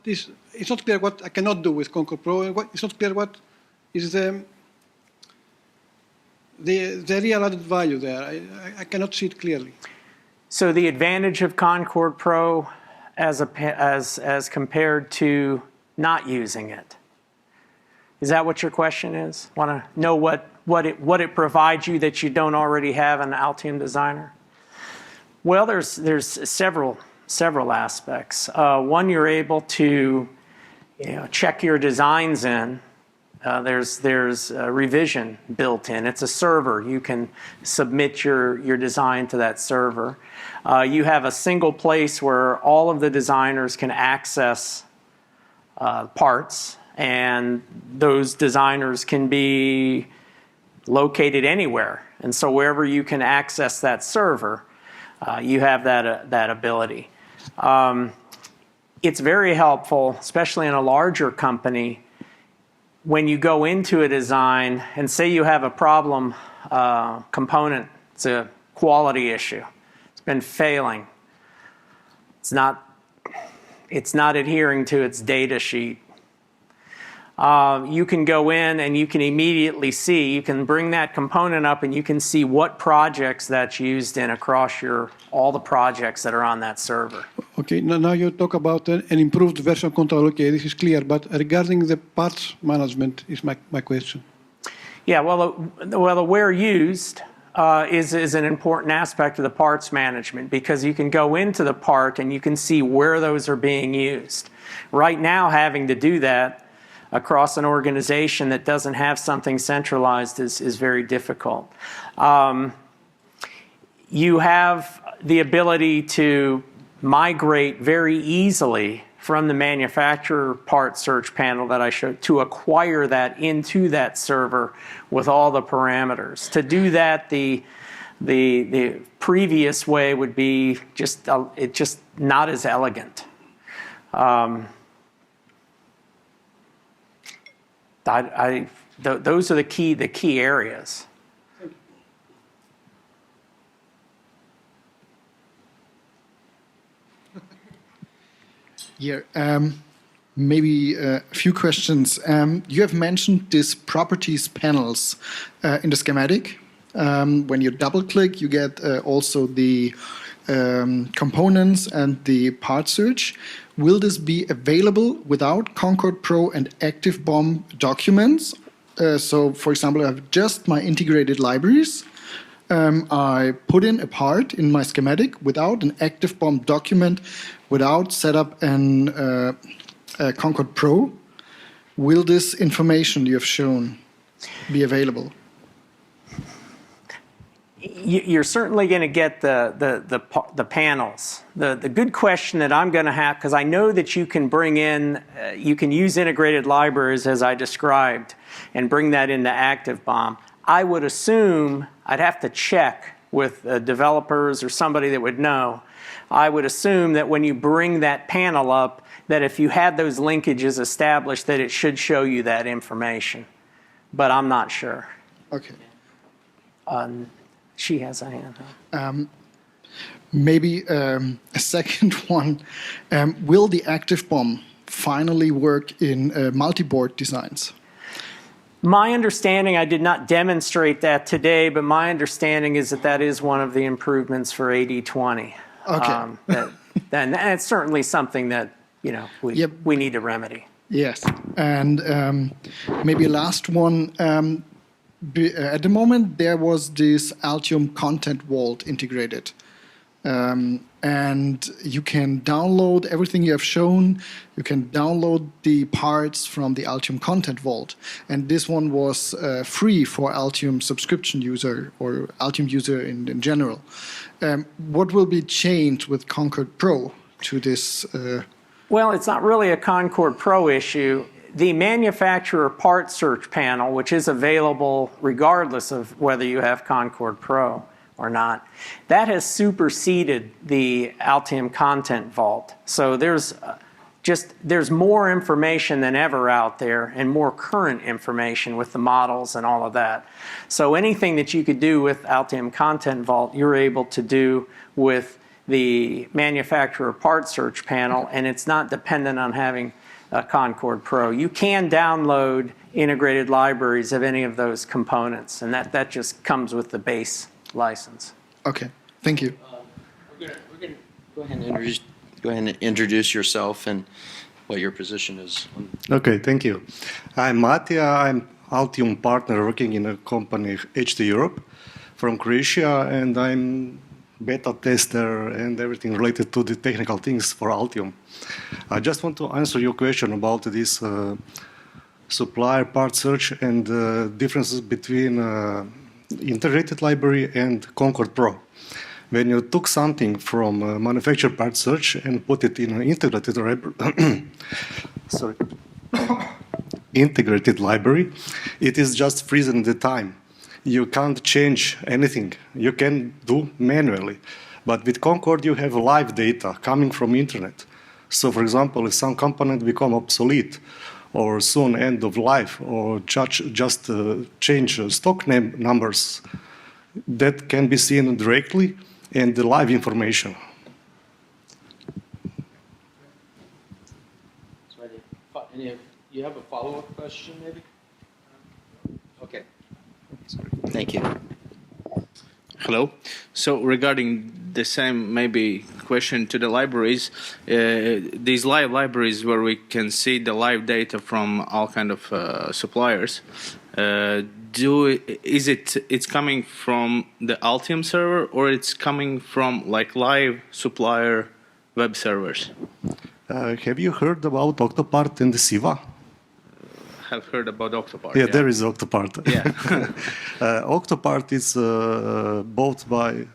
It's not clear what I cannot do with Concord Pro, and it's not clear what is the real added value there? I cannot see it clearly. So the advantage of Concord Pro as compared to not using it. Is that what your question is? Want to know what it provides you that you don't already have in Altium Designer? Well, there's several aspects. One, you're able to check your designs in. There's a revision built in. It's a server. You can submit your design to that server. You have a single place where all of the designers can access parts, and those designers can be located anywhere. And so wherever you can access that server, you have that ability. It's very helpful, especially in a larger company, when you go into a design and say you have a problem component, it's a quality issue, it's been failing, it's not adhering to its data sheet. You can go in and you can immediately see, you can bring that component up and you can see what projects that's used in across all the projects that are on that server. Okay, now you talk about an improved version control. Okay, this is clear, but regarding the parts management is my question. Yeah, well, the where used is an important aspect of the parts management, because you can go into the part and you can see where those are being used. Right now, having to do that across an organization that doesn't have something centralized is very difficult. You have the ability to migrate very easily from the manufacturer part search panel that I showed to acquire that into that server with all the parameters. To do that, the previous way would be just not as elegant. Those are the key areas. Yeah, maybe a few questions. You have mentioned these properties panels in the schematic. When you double click, you get also the components and the part search. Will this be available without Concord Pro and active BOM documents? So, for example, I have just my integrated libraries. I put in a part in my schematic without an active BOM document, without setup and Concord Pro. Will this information you have shown be available? You're certainly going to get the panels. The good question that I'm going to have, because I know that you can bring in, you can use integrated libraries as I described and bring that into active BOM. I would assume, I'd have to check with developers or somebody that would know. I would assume that when you bring that panel up, that if you had those linkages established, that it should show you that information. But I'm not sure. Okay. She has a hand up. Maybe a second one. Will the active BOM finally work in multi-board designs? My understanding, I did not demonstrate that today, but my understanding is that is one of the improvements for 8020. Okay. And it's certainly something that we need to remedy. Yes, and maybe last one. At the moment, there was this Altium Content Vault integrated. And you can download everything you have shown. You can download the parts from the Altium Content Vault. And this one was free for Altium subscription user or Altium user in general. What will be changed with Concord Pro to this? Well, it's not really a Concord Pro issue. The manufacturer part search panel, which is available regardless of whether you have Concord Pro or not, that has superseded the Altium Content Vault. So there's more information than ever out there, and more current information with the models and all of that. So anything that you could do with Altium Content Vault, you're able to do with the manufacturer part search panel, and it's not dependent on having Concord Pro. You can download integrated libraries of any of those components, and that just comes with the base license. Okay, thank you. We're gonna go ahead and introduce yourself and what your position is. Okay, thank you. I'm Matija. I'm Altium partner working in a company HT Europe from Croatia, and I'm beta tester and everything related to the technical things for Altium. I just want to answer your question about this supplier part search and differences between integrated library and Concord Pro. When you took something from manufacturer part search and put it in an integrated library, sorry, integrated library, it is just freezing the time. You can't change anything. You can do manually. But with Concord, you have live data coming from internet. So, for example, if some component become obsolete, or soon end of life, or just change stock name numbers, that can be seen directly in the live information. You have a follow-up question, maybe? Okay. Thank you. Hello. So regarding the same maybe question to the libraries, these live libraries where we can see the live data from all kind of suppliers, it's coming from the Altium server or it's coming from like live supplier web servers? Have you heard about Octopart and the Siva? Have heard about Octopart. Yeah, there is Octopart. Yeah. Octopart is bought by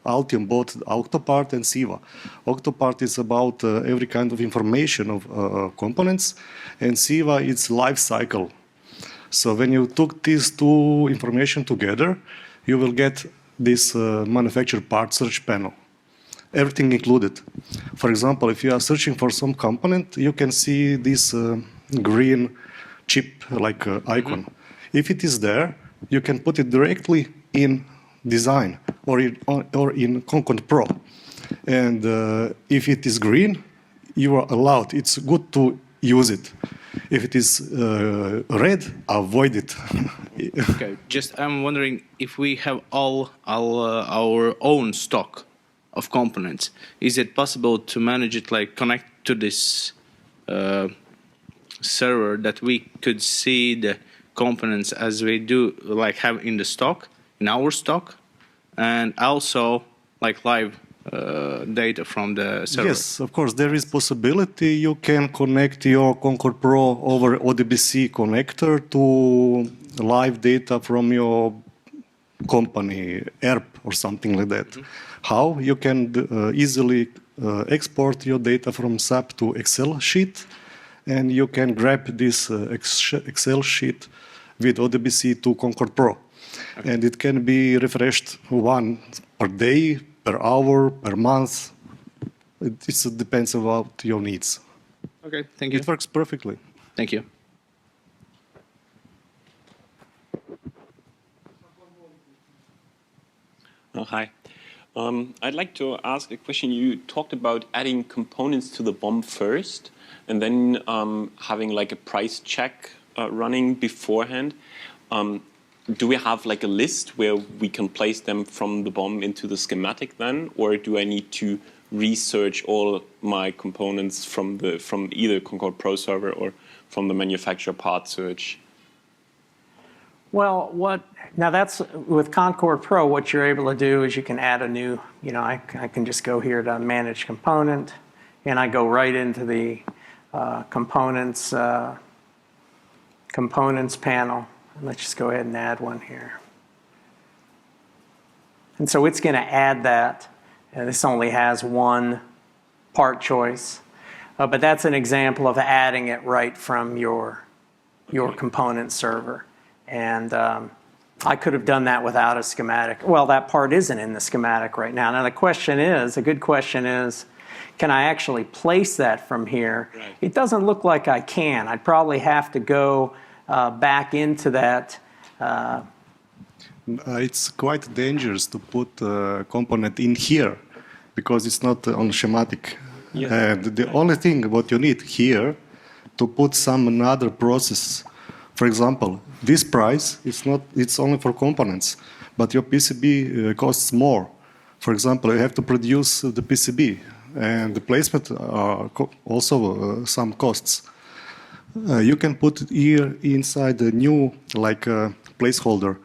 Altium, bought Octopart and Siva. Octopart is about every kind of information of components, and Siva is life cycle. So when you took these two information together, you will get this manufacturer part search panel. Everything included. For example, if you are searching for some component, you can see this green chip like icon. If it is there, you can put it directly in design or in Concord Pro. And if it is green, you are allowed. It's good to use it. If it is red, avoid it. Okay. Just I'm wondering if we have all our own stock of components, is it possible to manage it like connect to this server that we could see the components as we do like have in the stock, in our stock, and also like live data from the server? Yes, of course, there is possibility you can connect your Concord Pro over ODBC connector to live data from your company, ERP or something like that. How? You can easily export your data from SAP to Excel sheet, and you can grab this Excel sheet with ODBC to Concord Pro. Okay. And it can be refreshed one per day, per hour, per month. It depends about your needs. Okay, thank you. It works perfectly. Thank you. Oh, hi. I'd like to ask a question. You talked about adding components to the BOM first and then having like a price check running beforehand. Do we have like a list where we can place them from the BOM into the schematic then? Or do I need to research all my components from either Concord Pro server or from the manufacturer part search? Well, now that's with Concord Pro, what you're able to do is you can add a new, I can just go here to manage component, and I go right into the components panel. Let's just go ahead and add one here. And so it's going to add that. And this only has one part choice. But that's an example of adding it right from your component server. And I could have done that without a schematic. Well, that part isn't in the schematic right now. Now, a good question is, can I actually place that from here? Right. It doesn't look like I can. I'd probably have to go back into that. It's quite dangerous to put a component in here because it's not on schematic. Yes. And the only thing what you need here to put some another process. For example, this price is not, it's only for components, but your PCB costs more. For example, you have to produce the PCB, and the placement also some costs. You can put it here inside a new placeholder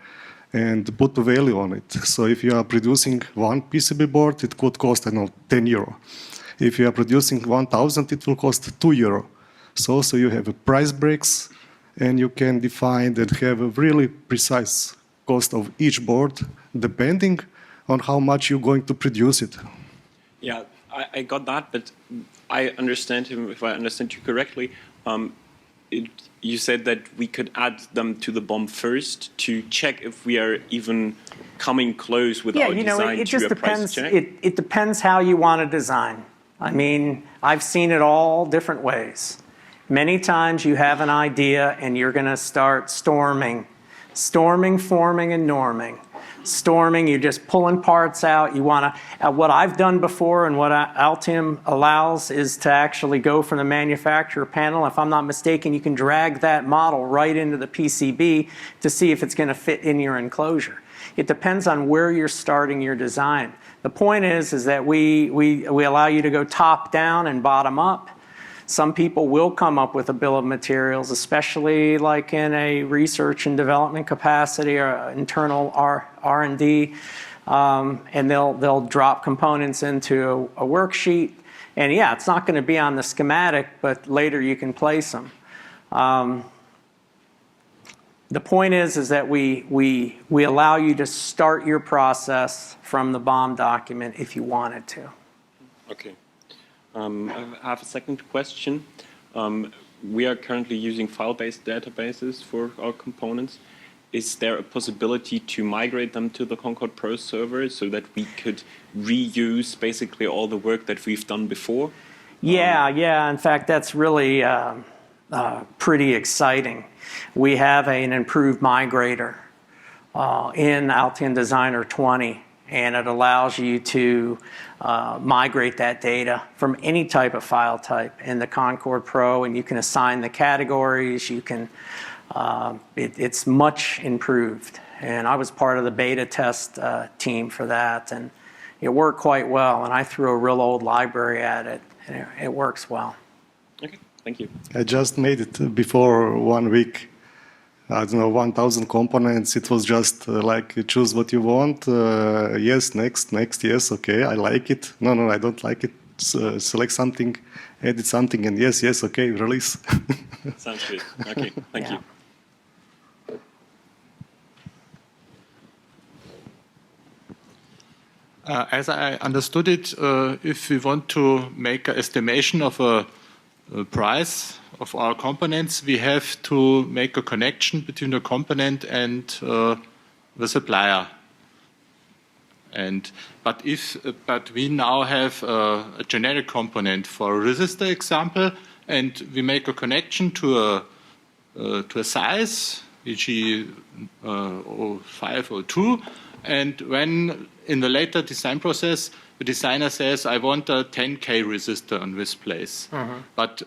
and put a value on it. So if you are producing one PCB board, it could cost, I don't know, 10 euro. If you are producing 1,000, it will cost 2 euro. So you have a price breaks, and you can define and have a really precise cost of each board, depending on how much you're going to produce it. Yeah, I got that, but I understand him, if I understand you correctly, you said that we could add them to the BOM first to check if we are even coming close with our design it to just a depends. price check. It depends how you want to design. I mean, I've seen it all different ways. Many times you have an idea and you're going to start storming, forming, and norming. Storming, you're just pulling parts out. You want to. What I've done before and what Altium allows is to actually go from the manufacturer panel. If I'm not mistaken, you can drag that model right into the PCB to see if it's going to fit in your enclosure. It depends on where you're starting your design. The point is that we allow you to go top down and bottom up. Some people will come up with a bill of materials, especially like in a research and development capacity or internal R&D, and they'll drop components into a worksheet. And yeah, it's not going to be on the schematic, but later you can place them. The point is that we allow you to start your process from the BOM document if you wanted to. Okay. I have a second question. We are currently using file-based databases for our components. Is there a possibility to migrate them to the Concord Pro server so that we could reuse basically all the work that we've done before? Yeah. In fact, that's really pretty exciting. We have an improved migrator in Altium Designer 20. And it allows you to migrate that data from any type of file type in the Concord Pro, and you can assign the categories. You can, it's much improved. And I was part of the beta test team for that, and it worked quite well. And I threw a real old library at it, and it works well. Okay, thank you. I just made it before 1 week. I don't know, 1,000 components. It was just like you choose what you want. Yes, next, yes, okay, I like it. No, I don't like it. Select something, edit something, and yes, okay, release. Sounds good. Okay, thank you. As I understood it, if we want to make an estimation of a price of our components, we have to make a connection between the component and the supplier. But we now have a generic component for a resistor example, and we make a connection to a size, e.g. 05 or 2, and when in the later design process the designer says, I want a 10K resistor on this place. But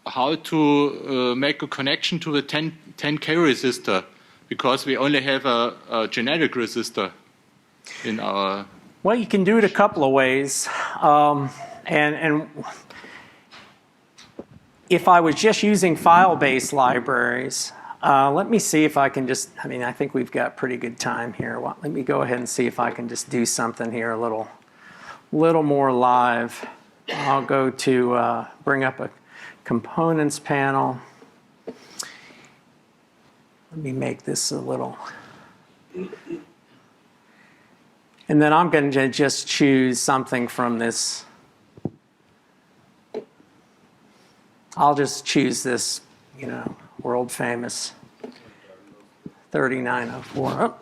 how to make a connection to the 10K resistor, because we only have a generic resistor in our... Well, you can do it a couple of ways. And if I was just using file-based libraries, let me see if I can just, I think we've got pretty good time here. Well, let me go ahead and see if I can just do something here a little more live. I'll go to bring up a components panel. Let me make this a little. And then I'm going to just choose something from this. I'll just choose this, world famous 3904. Oh.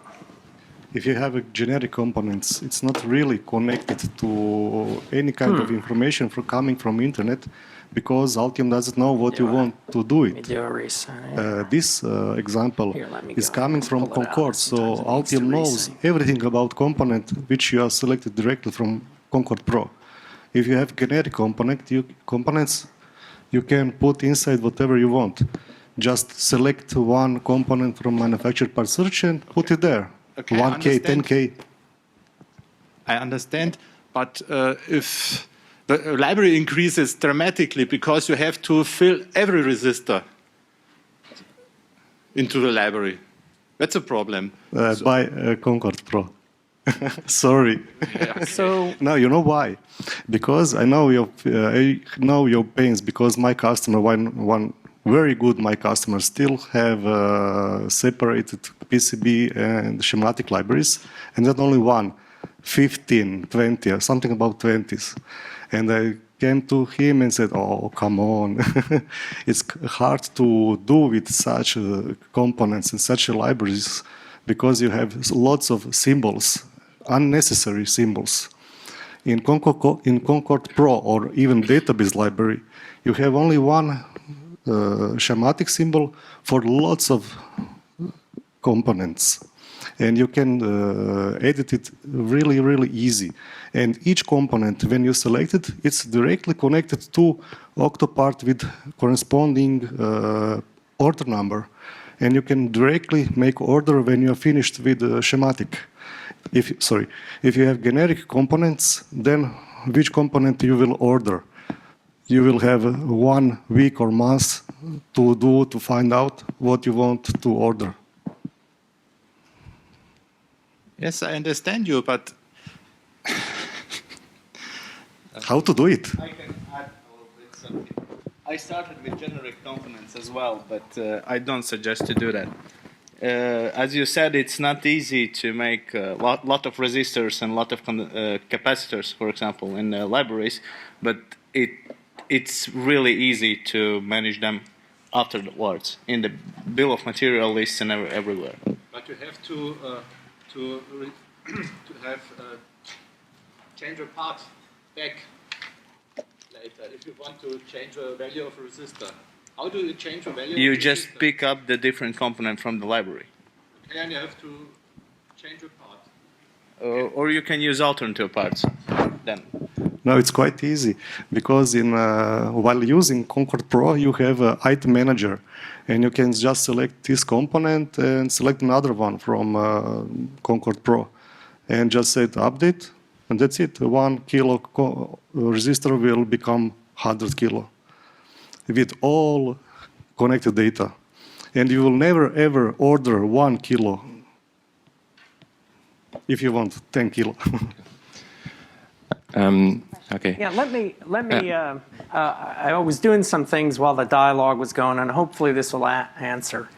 If you have a generic components, it's not really connected to any kind of information coming from internet, because Altium doesn't know what you want to do it. Let me do a reset. This example is coming from Concord, so Altium knows everything about component which you are selected directly from Concord Pro. If you have generic components, you can put inside whatever you want. Just select one component from manufactured part search and put it there. Okay, I 1K, understand. 10K. I understand, but if the library increases dramatically because you have to fill every resistor into the library, that's a problem. Buy Concord Pro. Sorry. So No, you know why? Because I know your pains. Because my customer, one very good my customer, still have separated PCB and schematic libraries, and not only one, 15, 20, or something about 20s. And I came to him and said, "Oh, come on, it's hard to do with such components and such libraries because you have lots of symbols." Unnecessary symbols. In Concord Pro or even database library, you have only one schematic symbol for lots of components. And you can edit it really, really easy. And each component, when you select it, it's directly connected to Octopart with corresponding order number. And you can directly make order when you're finished with schematic. If you have generic components, then which component you will order? You will have 1 week or month to find out what you want to order. Yes, I understand you, but How to do it? I can add a little bit something. I started with generic components as well, but I don't suggest to do that. As you said, it's not easy to make a lot of resistors and a lot of capacitors, for example, in libraries, but it's really easy to manage them afterwards in the bill of material lists and everywhere. But you have to have change a part back later if you want to change a value of a resistor. How do you change a value? You of a just resistor? pick up the different component from the library. Okay, and you have to change a part. Or you can use alternative parts then. No, it's quite easy because while using Concord Pro, you have an item manager, and you can just select this component and select another one from Concord Pro, and just say update, and that's it. 1 kilo resistor will become 100 kilo with all connected data, and you will never ever order 1 kilo if you want 10 kilo. Okay. yeah, let me. I was doing some things while the dialogue was going on. Hopefully, this will answer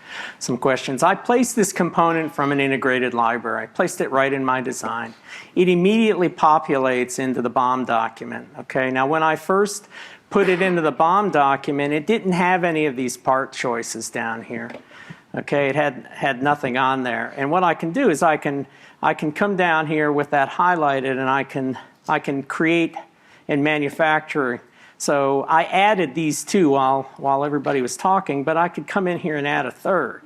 some questions. I placed this component from an integrated library. I placed it right in my design. It immediately populates into the BOM document. Okay. Now, when I first put it into the BOM document, it didn't have any of these part choices down here. Okay, it had nothing on there. And what I can do is I can come down here with that highlighted, and I can create and manufacture. So I added these two while everybody was talking, but I could come in here and add a third.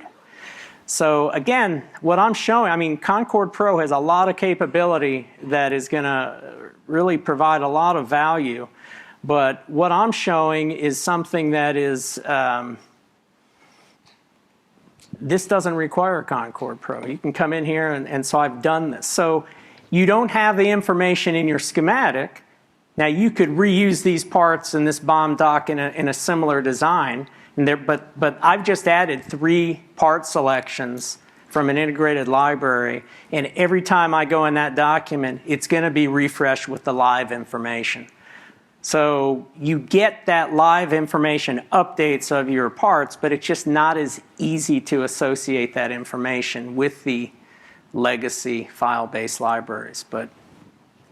So again, what I'm showing, I mean, Concord Pro has a lot of capability that is going to really provide a lot of value. But what I'm showing is something that is, this doesn't require Concord Pro. You can come in here, and so I've done this. So you don't have the information in your schematic. Now, you could reuse these parts in this BOM doc in a similar design, but I've just added 3 part selections from an integrated library, and every time I go in that document, it's going to be refreshed with the live information. So you get that live information updates of your parts, but it's just not as easy to associate that information with the legacy file-based libraries, but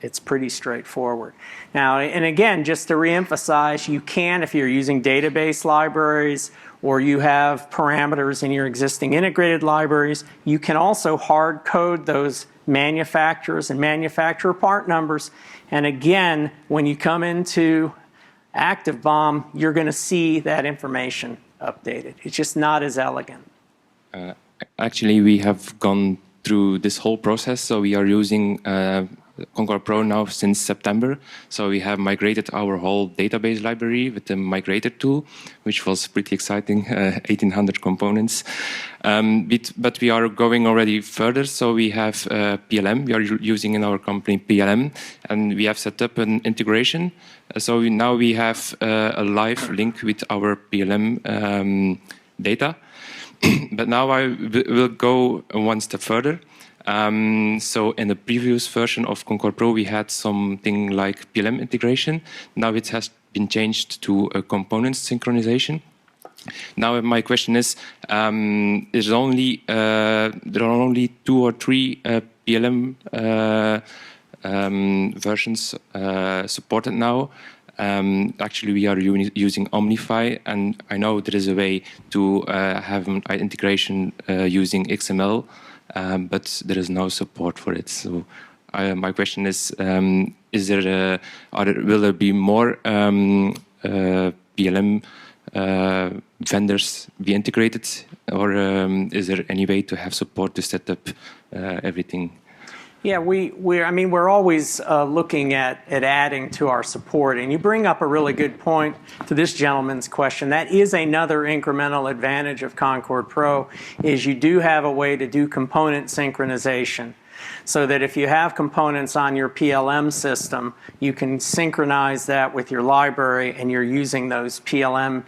it's pretty straightforward. Now, and again, just to reemphasize, you can, if you're using database libraries or you have parameters in your existing integrated libraries, you can also hard code those manufacturers and manufacturer part numbers. And again, when you come into Active BOM, you're going to see that information updated. It's just not as elegant. Actually, we have gone through this whole process, so we are using Concord Pro now since September. So we have migrated our whole database library with the migrator tool, which was pretty exciting, 1,800 components. But we are going already further. So we have PLM. We are using in our company PLM, and we have set up an integration. So now we have a live link with our PLM data. But now I will go one step further. So in the previous version of Concord Pro, we had something like PLM integration. Now it has been changed to a component synchronization. Now my question is, there are only 2 or 3 PLM versions supported now. Actually, we are using Omnify, and I know there is a way to have an integration using XML, but there is no support for it. So my question is there will there be more PLM vendors be integrated, or is there any way to have support to set up everything? Yeah, we're always looking at adding to our support, and you bring up a really good point to this gentleman's question. That is another incremental advantage of Concord Pro, is you do have a way to do component synchronization, so that if you have components on your PLM system, you can synchronize that with your library, and you're using those PLM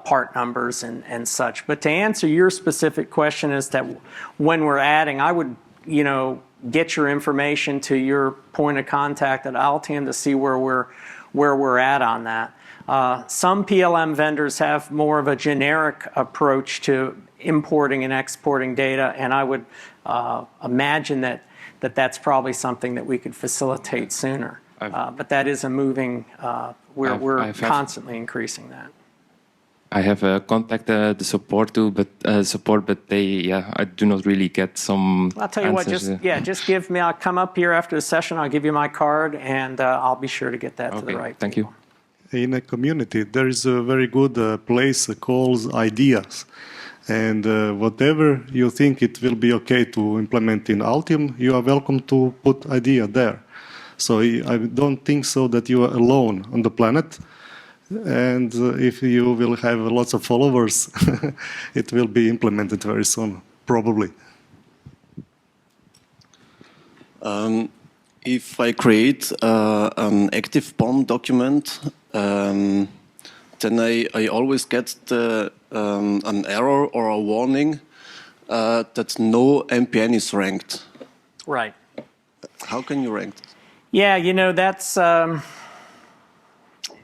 part numbers and such. But to answer your specific question, is that when we're adding, I would, get your information to your point of contact at Altium to see where we're at on that. Some PLM vendors have more of a generic approach to importing and exporting data, and I would imagine that's probably something that we could facilitate sooner. But that is a moving, we're constantly increasing that. I have contacted the support too, but I do not really get some. I'll tell you answers. Just give me. I'll come up here after the session. I'll give you my card, and I'll be sure to get that to the right. Thank you. In a community, there is a very good place called Ideas, and whatever you think it will be okay to implement in Altium, you are welcome to put idea there. So I don't think so that you are alone on the planet. And if you will have lots of followers, it will be implemented very soon, probably. If I create an active BOM document, then I always get an error or a warning that no MPN is ranked. Right. How can you rank it? Yeah, that's...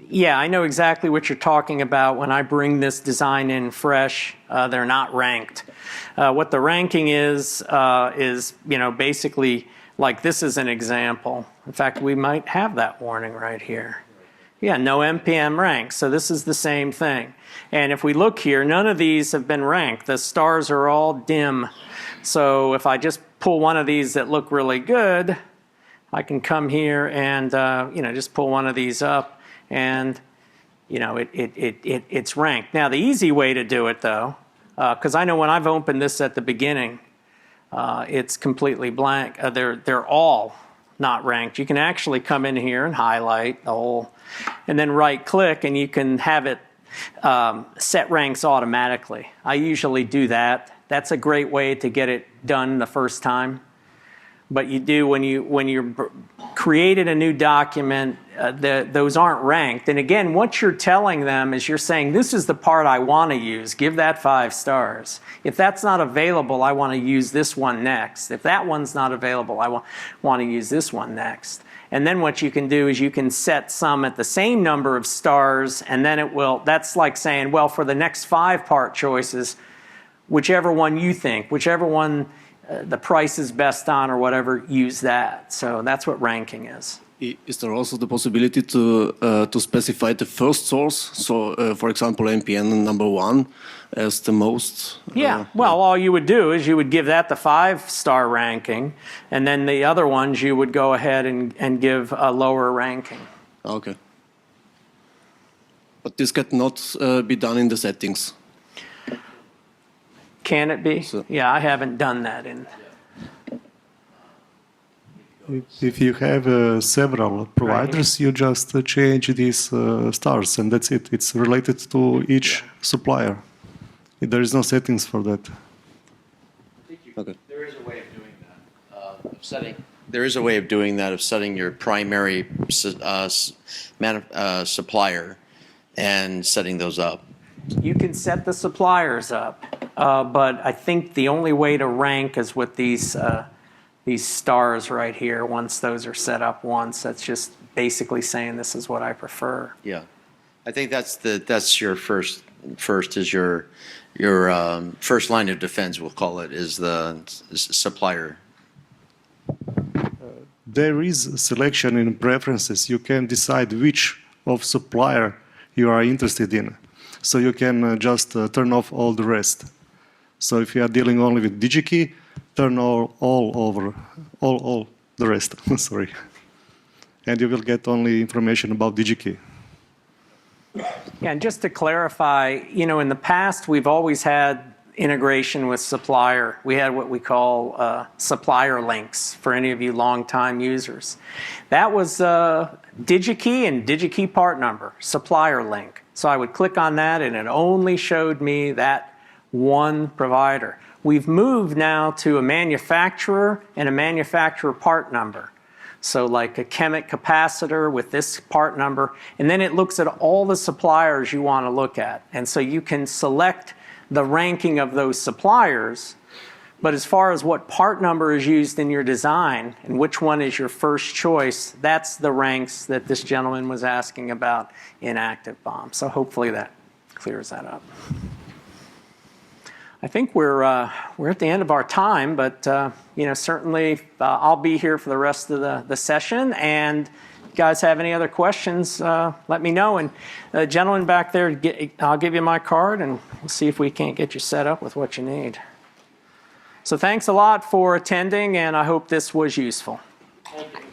Yeah, I know exactly what you're talking about. When I bring this design in fresh, they're not ranked. What the ranking is basically, like this is an example. In fact, we might have that warning right here. Yeah, no MPM rank, so this is the same thing. And if we look here, none of these have been ranked. The stars are all dim. So if I just pull one of these that look really good, I can come here and just pull one of these up. And it's ranked. Now the easy way to do it though, because I know when I've opened this at the beginning, it's completely blank. They're all not ranked. You can actually come in here and highlight the whole, and then right click, and you can have it set ranks automatically. I usually do that. That's a great way to get it done the first time. But you do when you're created a new document, those aren't ranked. And again, what you're telling them is you're saying, this is the part I want to use. Give that 5 stars. If that's not available, I want to use this one next. If that one's not available, I want to use this one next. And then what you can do is you can set some at the same number of stars, and then it will, that's like saying, well, for the next 5 part choices, whichever one you think, whichever one the price is best on or whatever, use that. So that's what ranking is. Is there also the possibility to specify the first source? So, for example, MPN number 1 as the most? Yeah, well, all you would do is you would give that the 5-star ranking, and then the other ones you would go ahead and give a lower ranking. Okay. But this cannot be done in the settings? Can it be? Yeah, I haven't done that in. If you have several providers, you just change these stars, and that's it. It's related to each supplier. There is no settings for that. Okay. There is a way of doing that. Of setting. There is a way of doing that, of setting your primary supplier and setting those up. You can set the suppliers up, but I think the only way to rank is with these stars right here. Once those are set up once, that's just basically saying this is what I prefer. Yeah, I think that's your first is your first line of defense. We'll call it is the supplier. There is selection in preferences. You can decide which of supplier you are interested in. So you can just turn off all the rest. So if you are dealing only with DigiKey, turn all the rest. Sorry, and you will get only information about DigiKey. Yeah, and just to clarify, in the past we've always had integration with supplier. We had what we call supplier links for any of you long-time users. That was DigiKey and DigiKey part number, supplier link. So I would click on that and it only showed me that one provider. We've moved now to a manufacturer and a manufacturer part number. So like a chemic capacitor with this part number, and then it looks at all the suppliers you want to look at. And so you can select the ranking of those suppliers, but as far as what part number is used in your design and which one is your first choice, that's the ranks that this gentleman was asking about in active BOM. So hopefully that clears that up. I think we're at the end of our time, but certainly I'll be here for the rest of the session. And if you guys have any other questions, let me know. And the gentleman back there, I'll give you my card, and we'll see if we can't get you set up with what you need. So thanks a lot for attending, and I hope this was useful. Thank you.